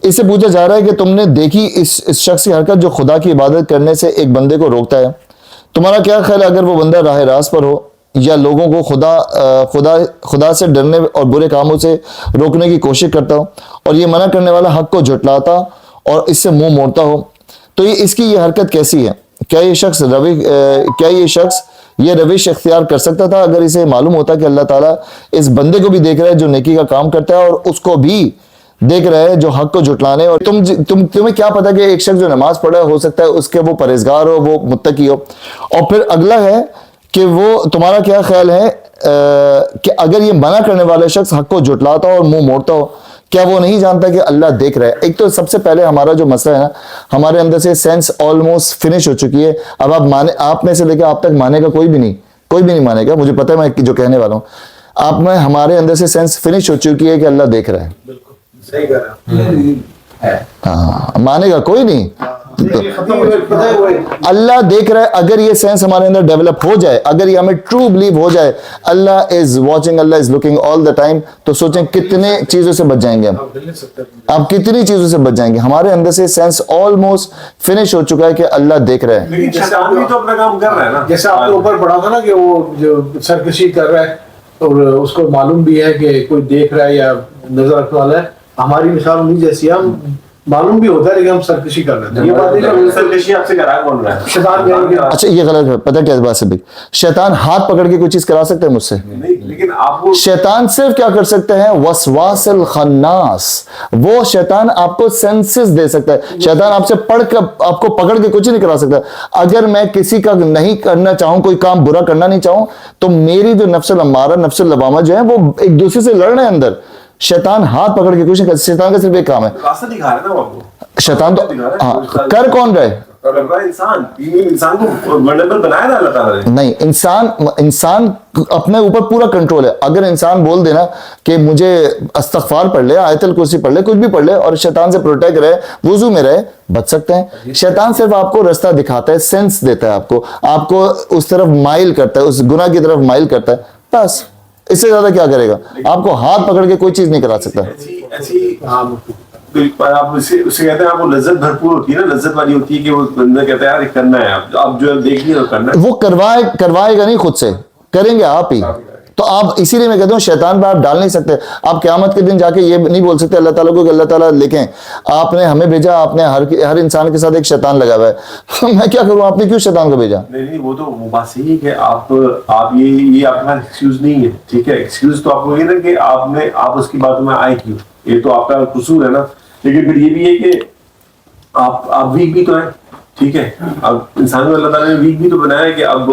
اس سے پوچھا جا رہا ہے کہ تم نے دیکھی اس شخص کی حرکت جو خدا کی عبادت کرنے سے ایک بندے کو روکتا ہے, تمہارا کیا خیال ہے اگر وہ بندہ راہ راست پر ہو یا لوگوں کو خدا سے ڈرنے اور برے کاموں سے روکنے کی کوشش کرتا ہو اور یہ منع کرنے والا حق کو جھٹلاتا اور اس سے منہ موڑتا ہو, تو اس کی یہ حرکت کیسی ہے؟ کیا یہ شخص یہ روش اختیار کر سکتا تھا اگر اسے معلوم ہوتا کہ اللہ تعالیٰ اس بندے کو بھی دیکھ رہا ہے جو نیکی کا کام کرتا ہے اور اس کو بھی دیکھ رہے ہیں جو حق کو جھٹلانے, اور تمہیں کیا پتا کہ ایک شخص جو نماز پڑھا ہو سکتا ہے اس کے وہ پرہیزگار ہو, وہ متقی ہو. اور پھر اگلا ہے کہ وہ تمہارا کیا خیال ہے کہ اگر یہ منع کرنے والا شخص حق کو جھٹلاتا ہو اور منہ موڑتا ہو, کیا وہ نہیں جانتا کہ اللہ دیکھ رہا ہے؟ ایک تو سب سے پہلے ہمارا جو مسئلہ ہے نا, ہمارے اندر سے سینس آلموسٹ فنش ہو چکی ہے. اب آپ میں سے لے کے آپ تک مانے گا کوئی بھی نہیں مانے گا, مجھے پتہ ہے میں جو کہنے والا ہوں. ہمارے اندر سے سینس فنش ہو چکی ہے کہ اللہ دیکھ رہا ہے. صحیح کہہ رہا ہے. ہاں, مانے گا کوئی نہیں, اللہ دیکھ رہا ہے. اگر یہ سینس ہمارے اندر ڈیولپ ہو جائے, اگر یہ ہمیں ٹرو بلیو ہو جائے Allah is watching, Allah is looking all the time, تو سوچیں کتنے چیزوں سے بچ جائیں گے ہم, آپ کتنی چیزوں سے بچ جائیں گے. ہمارے اندر سے سینس آلموسٹ فنش ہو چکا ہے کہ اللہ دیکھ رہا ہے. لیکن شیطان بھی تو اپنا کام کر رہا ہے نا, جیسے آپ نے اوپر پڑھا تھا نا کہ وہ جو سرکشی کر رہا ہے اور اس کو معلوم بھی ہے کہ کوئی دیکھ رہا ہے یا نظر رکھنے والا ہے. ہماری مثال نہیں جیسی, ہم معلوم بھی ہوتا ہے لیکن ہم سرکشی کر رہے ہیں. یہ بات نہیں, سرکشی آپ سے کرا کون رہا ہے؟ شیطان کہہ رہا ہے. اچھا یہ غلط ہے, پتہ کیا بات ہے بھائی, شیطان ہاتھ پکڑ کے کوئی چیز کرا سکتا ہے مجھ سے نہیں, لیکن آپ کو شیطان صرف کیا کر سکتے ہیں, وسواس الخناس, وہ شیطان آپ کو سینسز دے سکتا ہے. شیطان آپ سے آپ کو پکڑ کے کچھ نہیں کرا سکتا. اگر میں کسی کا نہیں کرنا چاہوں, کوئی کام برا کرنا نہیں چاہوں, تو میری جو نفس الامارہ نفس اللوامہ جو ہے وہ ایک دوسرے سے لڑ رہے ہیں اندر. شیطان ہاتھ پکڑ کے کچھ نہیں کرتا. شیطان کا صرف ایک کام ہے, راستہ دکھا رہا ہے نا آپ کو. شیطان تو ہاں کر کون رہے, कर रहा है इंसान, ये इंसान को वल्नरेबल बनाया ना अल्लाह ताला ने। नहीं, इंसान अपने ऊपर पूरा कंट्रोल है। अगर इंसान बोल देना कि मुझे इस्तगफार पढ़ ले, आयतल कुर्सी पढ़ ले, कुछ भी पढ़ ले और शैतान से प्रोटेक्ट रहे, वुजू में रहे, बच सकते हैं। शैतान सिर्फ आपको रास्ता दिखाता है, सेंस देता है, आपको उस तरफ माइल करता है, उस गुनाह की तरफ माइल करता है, बस। इससे ज्यादा क्या करेगा? आपको हाथ पकड़ के कोई चीज नहीं करा सकता। ऐसी आप उससे कहते हैं आपको लज्जत भरपूर होती है ना, लज्जत वाली होती है कि वो बंदा कहता है यार ये करना है, अब जो देख लिया करना है। वो करवाएगा नहीं, खुद से करेंगे आप ही। तो आप, इसीलिए मैं कहता हूँ शैतान पर आप डाल नहीं सकते। आप क़यामत के दिन जाके ये नहीं बोल सकते अल्लाह ताला को कि अल्लाह ताला देखें आपने हमें भेजा, आपने हर इंसान के साथ एक शैतान लगा हुआ है, मैं क्या करूँ, आपने क्यों शैतान को भेजा? नहीं, वो तो वो बात सही है कि आप ये आपके पास एक्सक्यूज नहीं है, ठीक है। एक्सक्यूज तो आपको ये ना कि आप उसकी बातों में आए क्यों, ये तो आपका कसूर है ना। लेकिन फिर ये भी है कि आप वीक भी तो है, ठीक है। अब इंसान को अल्लाह ताला ने वीक भी तो बनाया है कि अब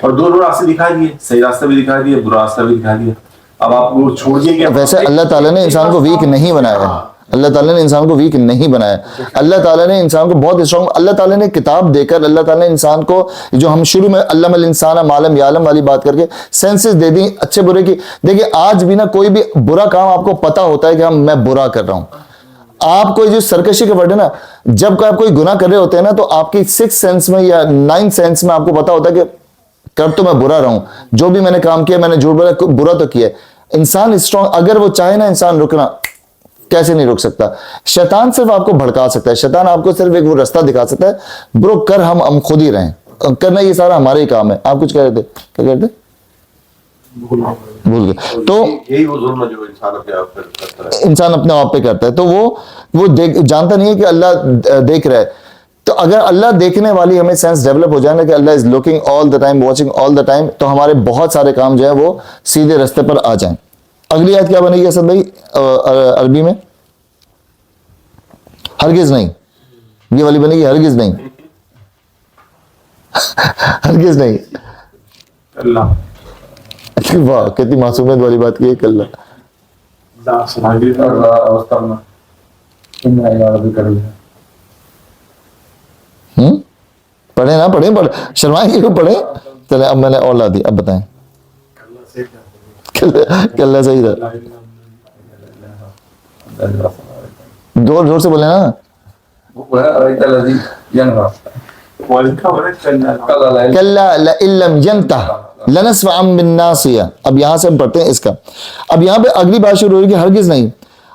और दोनों रास्ते दिखा दिए, सही रास्ता भी दिखा दिया, बुरा रास्ता भी दिखा दिया। अब आप वो छोड़िए कि वैसे अल्लाह ताला ने इंसान को वीक नहीं बनाया है। अल्लाह ताला ने इंसान को वीक नहीं बनाया। अल्लाह ताला ने इंसान को बहुत स्ट्रॉन्ग, अल्लाह ताला ने किताब देकर, अल्लाह ताला ने इंसान को, जो हम शुरू में अल्लमल इंसान मालम यालम वाली बात करके सेंसेस दे दी अच्छे बुरे की। देखिए आज भी ना कोई भी बुरा काम आपको पता होता है कि मैं बुरा कर रहा हूं। आपको जो सरकशी का वर्ड है ना, जब आप कोई गुनाह कर रहे होते हैं ना, तो आपकी 6th सेंस में या 9th सेंस में आपको पता होता है कि कर तो मैं बुरा रहा हूं, जो भी मैंने काम किया, मैंने झूठ बोला, बुरा तो किया। इंसान स्ट्रॉन्ग, अगर वो चाहे ना इंसान रुकना कैसे नहीं रुक सकता। शैतान सिर्फ आपको भड़का सकता है, शैतान आपको सिर्फ एक वो रास्ता दिखा सकता है, ब्रो कर हम खुद ही रहें, करना ये सारा हमारे ही काम है। आप कुछ कह रहे थे, क्या कहते? भूल गए। तो यही वो जुल्म है जो इंसान अपने आप पे करता है, इंसान अपने आप पे करता है। तो वो जानता नहीं है कि अल्लाह देख रहा है। तो अगर अल्लाह देखने वाली हमें सेंस डेवलप हो जाए ना कि Allah is looking all the time, watching all the time, तो हमारे बहुत सारे काम जो है वो सीधे रास्ते पर आ जाएं। अगली आयत क्या बनेगी असद भाई अरबी में? हरगिज नहीं, ये वाली बनेगी हरगिज नहीं, हरगिज नहीं। अल्लाह वाह, कितनी मासूमियत वाली बात की है। कल्ला पढ़े ना, पढ़े शर्माएंगे क्यों, पढ़े। चले अब मैंने और ला दी, अब बताएं। कल्ला सही था, जोर से बोले ना। कल्ला लइल्लम यंतह लनस्फ़अन बिन्नासिया। अब यहां से हम पढ़ते हैं इसका। अब यहां पे अगली बात शुरू होगी, हरगिज नहीं,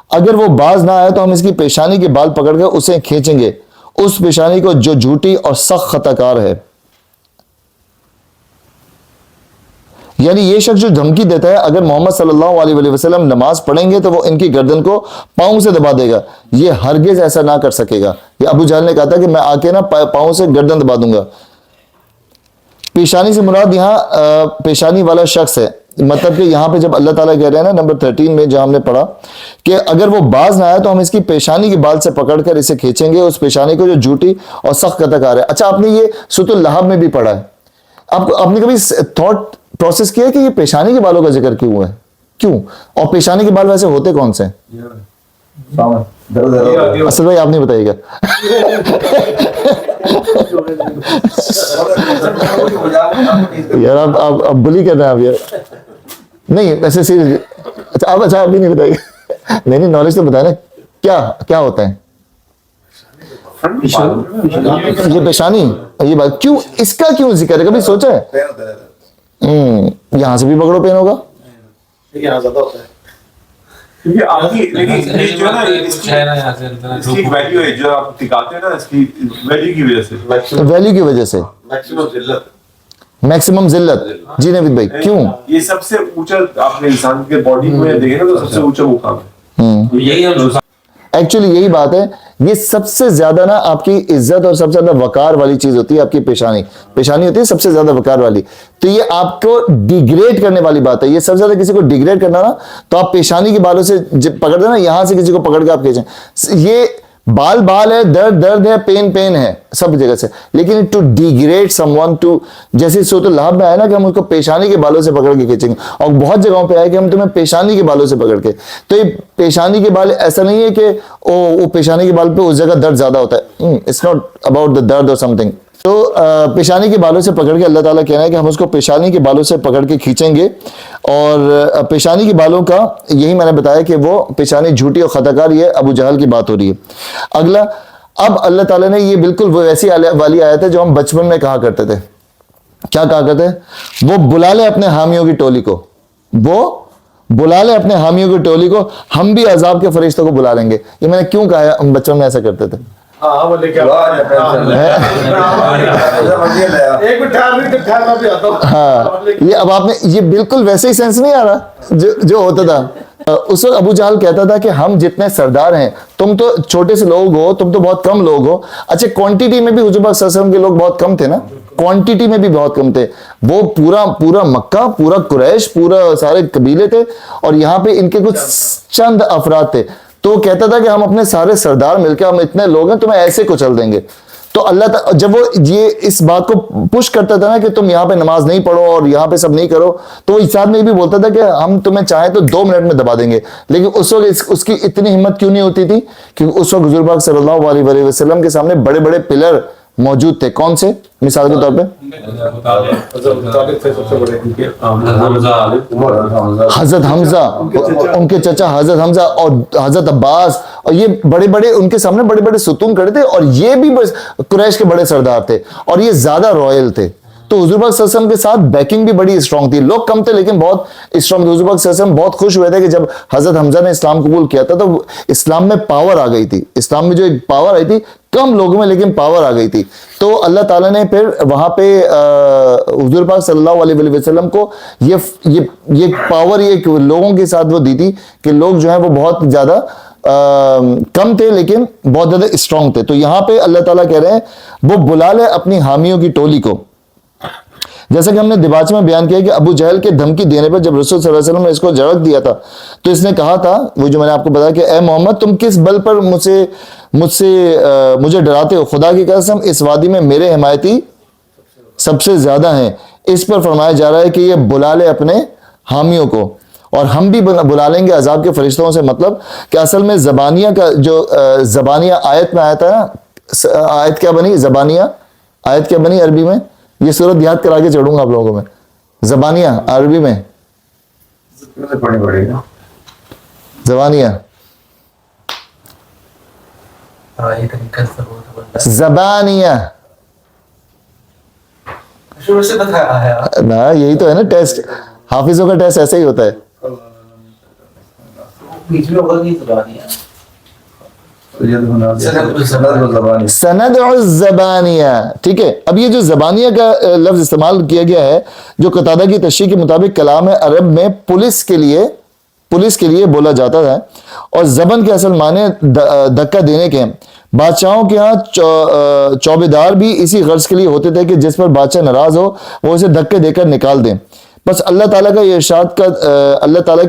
अगर वो बाज ना आए तो हम इसकी पेशानी के बाल पकड़कर उसे खींचेंगे, उस पेशानी को जो झूठी और सख्त खताकार है। यानी ये शख्स जो धमकी देता है अगर मोहम्मद सल्लल्लाहु अलैहि वसल्लम नमाज पढ़ेंगे तो वो इनकी गर्दन को पाँव से दबा देगा, ये हरगिज ऐसा ना कर सकेगा। ये अबू जहल ने कहा था कि मैं आके ना पाँव से गर्दन दबा दूंगा। पेशानी से मुराद यहाँ पेशानी वाला शख्स है, मतलब कि यहाँ पे जब अल्लाह ताला कह रहे हैं ना नंबर 13 में जहाँ हमने पढ़ा कि अगर वो बाज ना आए तो हम इसकी पेशानी के बाल से पकड़कर इसे खींचेंगे, उस पेशानी को जो झूठी और सख्त कताकार है। अच्छा, आपने ये सूरह लहब में भी पढ़ा है, आपने कभी थॉट प्रोसेस किया कि ये पेशानी के बालों का जिक्र क्यों हुआ है, क्यों, और पेशानी के बाल वैसे होते कौन से? असल भाई आप नहीं बताइएगा। यार आप बुली कर रहे हैं आप यार, नहीं वैसे सीरियस। अच्छा आप, अच्छा आप भी नहीं बताइएगा। नहीं नॉलेज तो बताए ना, क्या क्या होता है ये पेशानी, ये बात क्यों, इसका क्यों जिक्र है, कभी सोचा है? यहाँ से भी पकड़ो पेन होगा, यहाँ ज्यादा होता है क्योंकि आपकी लेकिन ये जो है ना कुछ है ना यहाँ से इसकी वैल्यू है जो आप दिखाते हैं ना, इसकी वैल्यू की वजह से, वैल्यू की वजह से मैक्सिमम जिल्लत, मैक्सिमम जिल्लत। जी नवीद भाई क्यों? ये सबसे ऊंचा आपने इंसान के बॉडी में देखे ना तो सबसे ऊंचा मुकाम है। यही हम एक्चुअली यही बात है, ये सबसे ज्यादा ना आपकी इज्जत और सबसे ज्यादा वकार वाली चीज होती है आपकी पेशानी। पेशानी होती है सबसे ज्यादा वकार वाली, तो ये आपको डिग्रेड करने वाली बात है। ये सबसे ज्यादा किसी को डिग्रेड करना ना, तो आप पेशानी के बालों से पकड़ देना, यहां से किसी को पकड़ के आप खींचें, ये बाल बाल है, दर्द दर्द है, पेन पेन है, सब जगह से। लेकिन टू डिग्रेड समवन, टू जैसे सूरत लहब में आया ना कि हम उसको पेशानी के बालों से पकड़ के खींचेंगे, और बहुत जगहों पे आया कि हम तुम्हें पेशानी के बालों से पकड़ के। तो ये पेशानी के बाल ऐसा नहीं है कि वो पेशानी के बाल पे उस जगह दर्द ज्यादा होता है, इट्स नॉट अबाउट द दर्द और समथिंग। तो पेशानी के बालों से पकड़ के अल्लाह ताला कह रहा है कि हम उसको पेशानी के बालों से पकड़ के खींचेंगे। और पेशानी के बालों का यही मैंने बताया कि वो पेशानी झूठी और खताकार, ये अबू जहल की बात हो रही है। अगला, अब अल्लाह ताला ने ये बिल्कुल वो वैसी वाली आयत है जो हम बचपन में कहा करते थे। क्या कहा करते थे? वो बुला ले अपने हामियों की टोली को, वो बुला ले अपने हामियों की टोली को, हम भी अजाब के फरिश्तों को बुला लेंगे। ये मैंने क्यों कहा है? हम बचपन में ऐसा करते थे। हाँ वो लेके एक मिनट ठहरना भी आता हूँ। हाँ, ये अब आपने, ये बिल्कुल वैसे ही सेंस नहीं आ रहा जो होता था उस वक्त। अबू जहल कहता था कि हम जितने सरदार हैं, तुम तो छोटे से लोग हो, तुम तो बहुत कम लोग हो। अच्छा, क्वांटिटी में भी हुजूर पाक सल्लल्लाहु अलैहि वसल्लम के लोग बहुत कम थे ना, क्वांटिटी में भी बहुत कम थे। वो पूरा मक्का, पूरा कुरैश, पूरा सारे कबीले थे, और यहाँ पे इनके कुछ चंद अफराद थे। तो कहता था कि हम अपने सारे सरदार मिलकर, हम इतने लोग हैं, तुम्हें ऐसे कुचल देंगे। तो अल्लाह जब वो ये इस बात को पुश करता था ना कि तुम यहाँ पे नमाज नहीं पढ़ो और यहाँ पे सब नहीं करो, तो इस साथ में भी बोलता था कि हम तुम्हें चाहे तो 2 मिनट में दबा देंगे। लेकिन उस वक्त उसकी इतनी हिम्मत क्यों नहीं होती थी? क्योंकि उस वक्त हुजूर पाक सल्लल्लाहु अलैहि वसल्लम के सामने बड़े बड़े पिलर मौजूद थे। कौन से? मिसाल के तौर पे हजरत हमजा, उनके चचा हजरत हमजा और हजरत अब्बास, और ये बड़े बड़े उनके सामने बड़े बड़े सुतून खड़े थे, और ये भी कुरैश के बड़े सरदार थे, और ये ज्यादा रॉयल थे। तो हुजूर पाक सल्लल्लाहु अलैहि वसल्लम के साथ बैकिंग भी बड़ी स्ट्रांग थी। लोग कम थे लेकिन बहुत स्ट्रांग थे। हुजूर पाक सल्लल्लाहु अलैहि वसल्लम बहुत खुश हुए थे कि जब हजरत हमजा ने इस्लाम कबूल किया था, तो इस्लाम में पावर आ गई थी। इस्लाम में जो एक पावर आई थी, कम लोगों में लेकिन पावर आ गई थी। तो अल्लाह ताला ने फिर वहां पे हुजूर पाक सल्लल्लाहु अलैहि वसल्लम को ये पावर, ये लोगों के साथ वो दी थी कि लोग जो है वो बहुत ज्यादा कम थे लेकिन बहुत ज्यादा स्ट्रांग थे। तो यहाँ पे अल्लाह ताला कह रहे हैं वो बुला ले अपनी हामियों की टोली को। जैसा कि हमने दिबाच में बयान किया कि अबू जहल के धमकी देने पर जब रसूल सल्लल्लाहु अलैहि वसल्लम ने इसको झड़क दिया था, तो इसने कहा था, वो जो मैंने आपको बताया कि ए मोहम्मद, तुम किस बल पर मुझे डराते हो? खुदा की कसम, इस वादी में मेरे हिमायती सबसे ज्यादा हैं। इस पर फरमाया जा रहा है कि ये बुला ले अपने हामियों को, और हम भी बुला लेंगे अजाब के फरिश्तों से। मतलब कि असल में जबानिया का जो जबानिया आयत में आया था ना, आयत क्या बनी? जबानिया आयत क्या बनी अरबी में? ये सूरत याद करा के चढ़ूंगा आप लोगों को मैं। जबानिया अरबी में पढ़नी पड़ेगी। जबानिया, जबानिया शुरू से बताया है ना, यही तो है ना टेस्ट, हाफिजों का टेस्ट ऐसे ही होता है। बीच में होगा नहीं जबानिया, सनद और जबानिया, ठीक है। अब ये जो जबानिया का लफ्ज इस्तेमाल किया गया है, जो कतादा की तशरीह के मुताबिक कलाम अरब में पुलिस के लिए बोला जाता है, और जबन के असल माने धक्का देने के हैं। बादशाहों के यहाँ चौबेदार भी इसी गर्ज के लिए होते थे कि जिस पर बादशाह नाराज हो वो उसे धक्के देकर निकाल दें। बस अल्लाह ताला के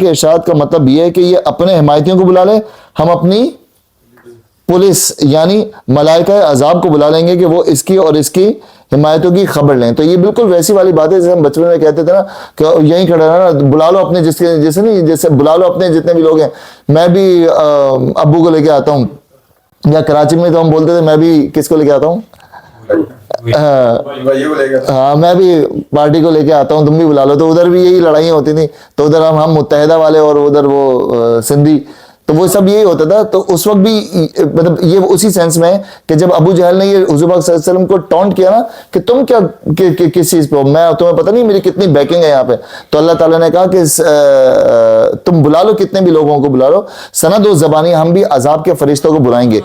इरशाद का मतलब ये है कि ये अपने हिमायतियों को बुला ले, हम अपनी पुलिस यानी मलाइका अजाब को बुला लेंगे कि वो इसकी और इसकी हिमायतों की खबर लें। तो ये बिल्कुल वैसी वाली बात है जैसे हम बचपन में कहते थे ना कि यहीं खड़ा रहना, बुला लो अपने जैसे बुला लो अपने जितने भी लोग हैं। मैं भी अब्बू को लेके आता हूँ, या कराची में तो हम बोलते थे मैं भी किसको लेके आता हूँ, हाँ मैं भी पार्टी को लेके आता हूँ, तुम भी बुला लो। तो उधर भी यही लड़ाइयाँ होती थी। तो उधर हम मुत्तहिदा वाले और उधर वो सिंधी, तो वो सब यही होता था। तो उस वक्त भी मतलब ये उसी सेंस में है कि जब अबू जहल ने ये हुजूर पाक सल्लल्लाहु अलैहि वसल्लम को टॉन्ट किया ना कि तुम क्या किस चीज पे हो, मैं तुम्हें पता नहीं मेरी कितनी बैकिंग है यहाँ पे, तो अल्लाह ताला ने कहा कि तुम बुला लो, कितने भी लोगों को बुला लो, सनद व ज़बानी, हम भी अजाब के फरिश्तों को बुलाएंगे।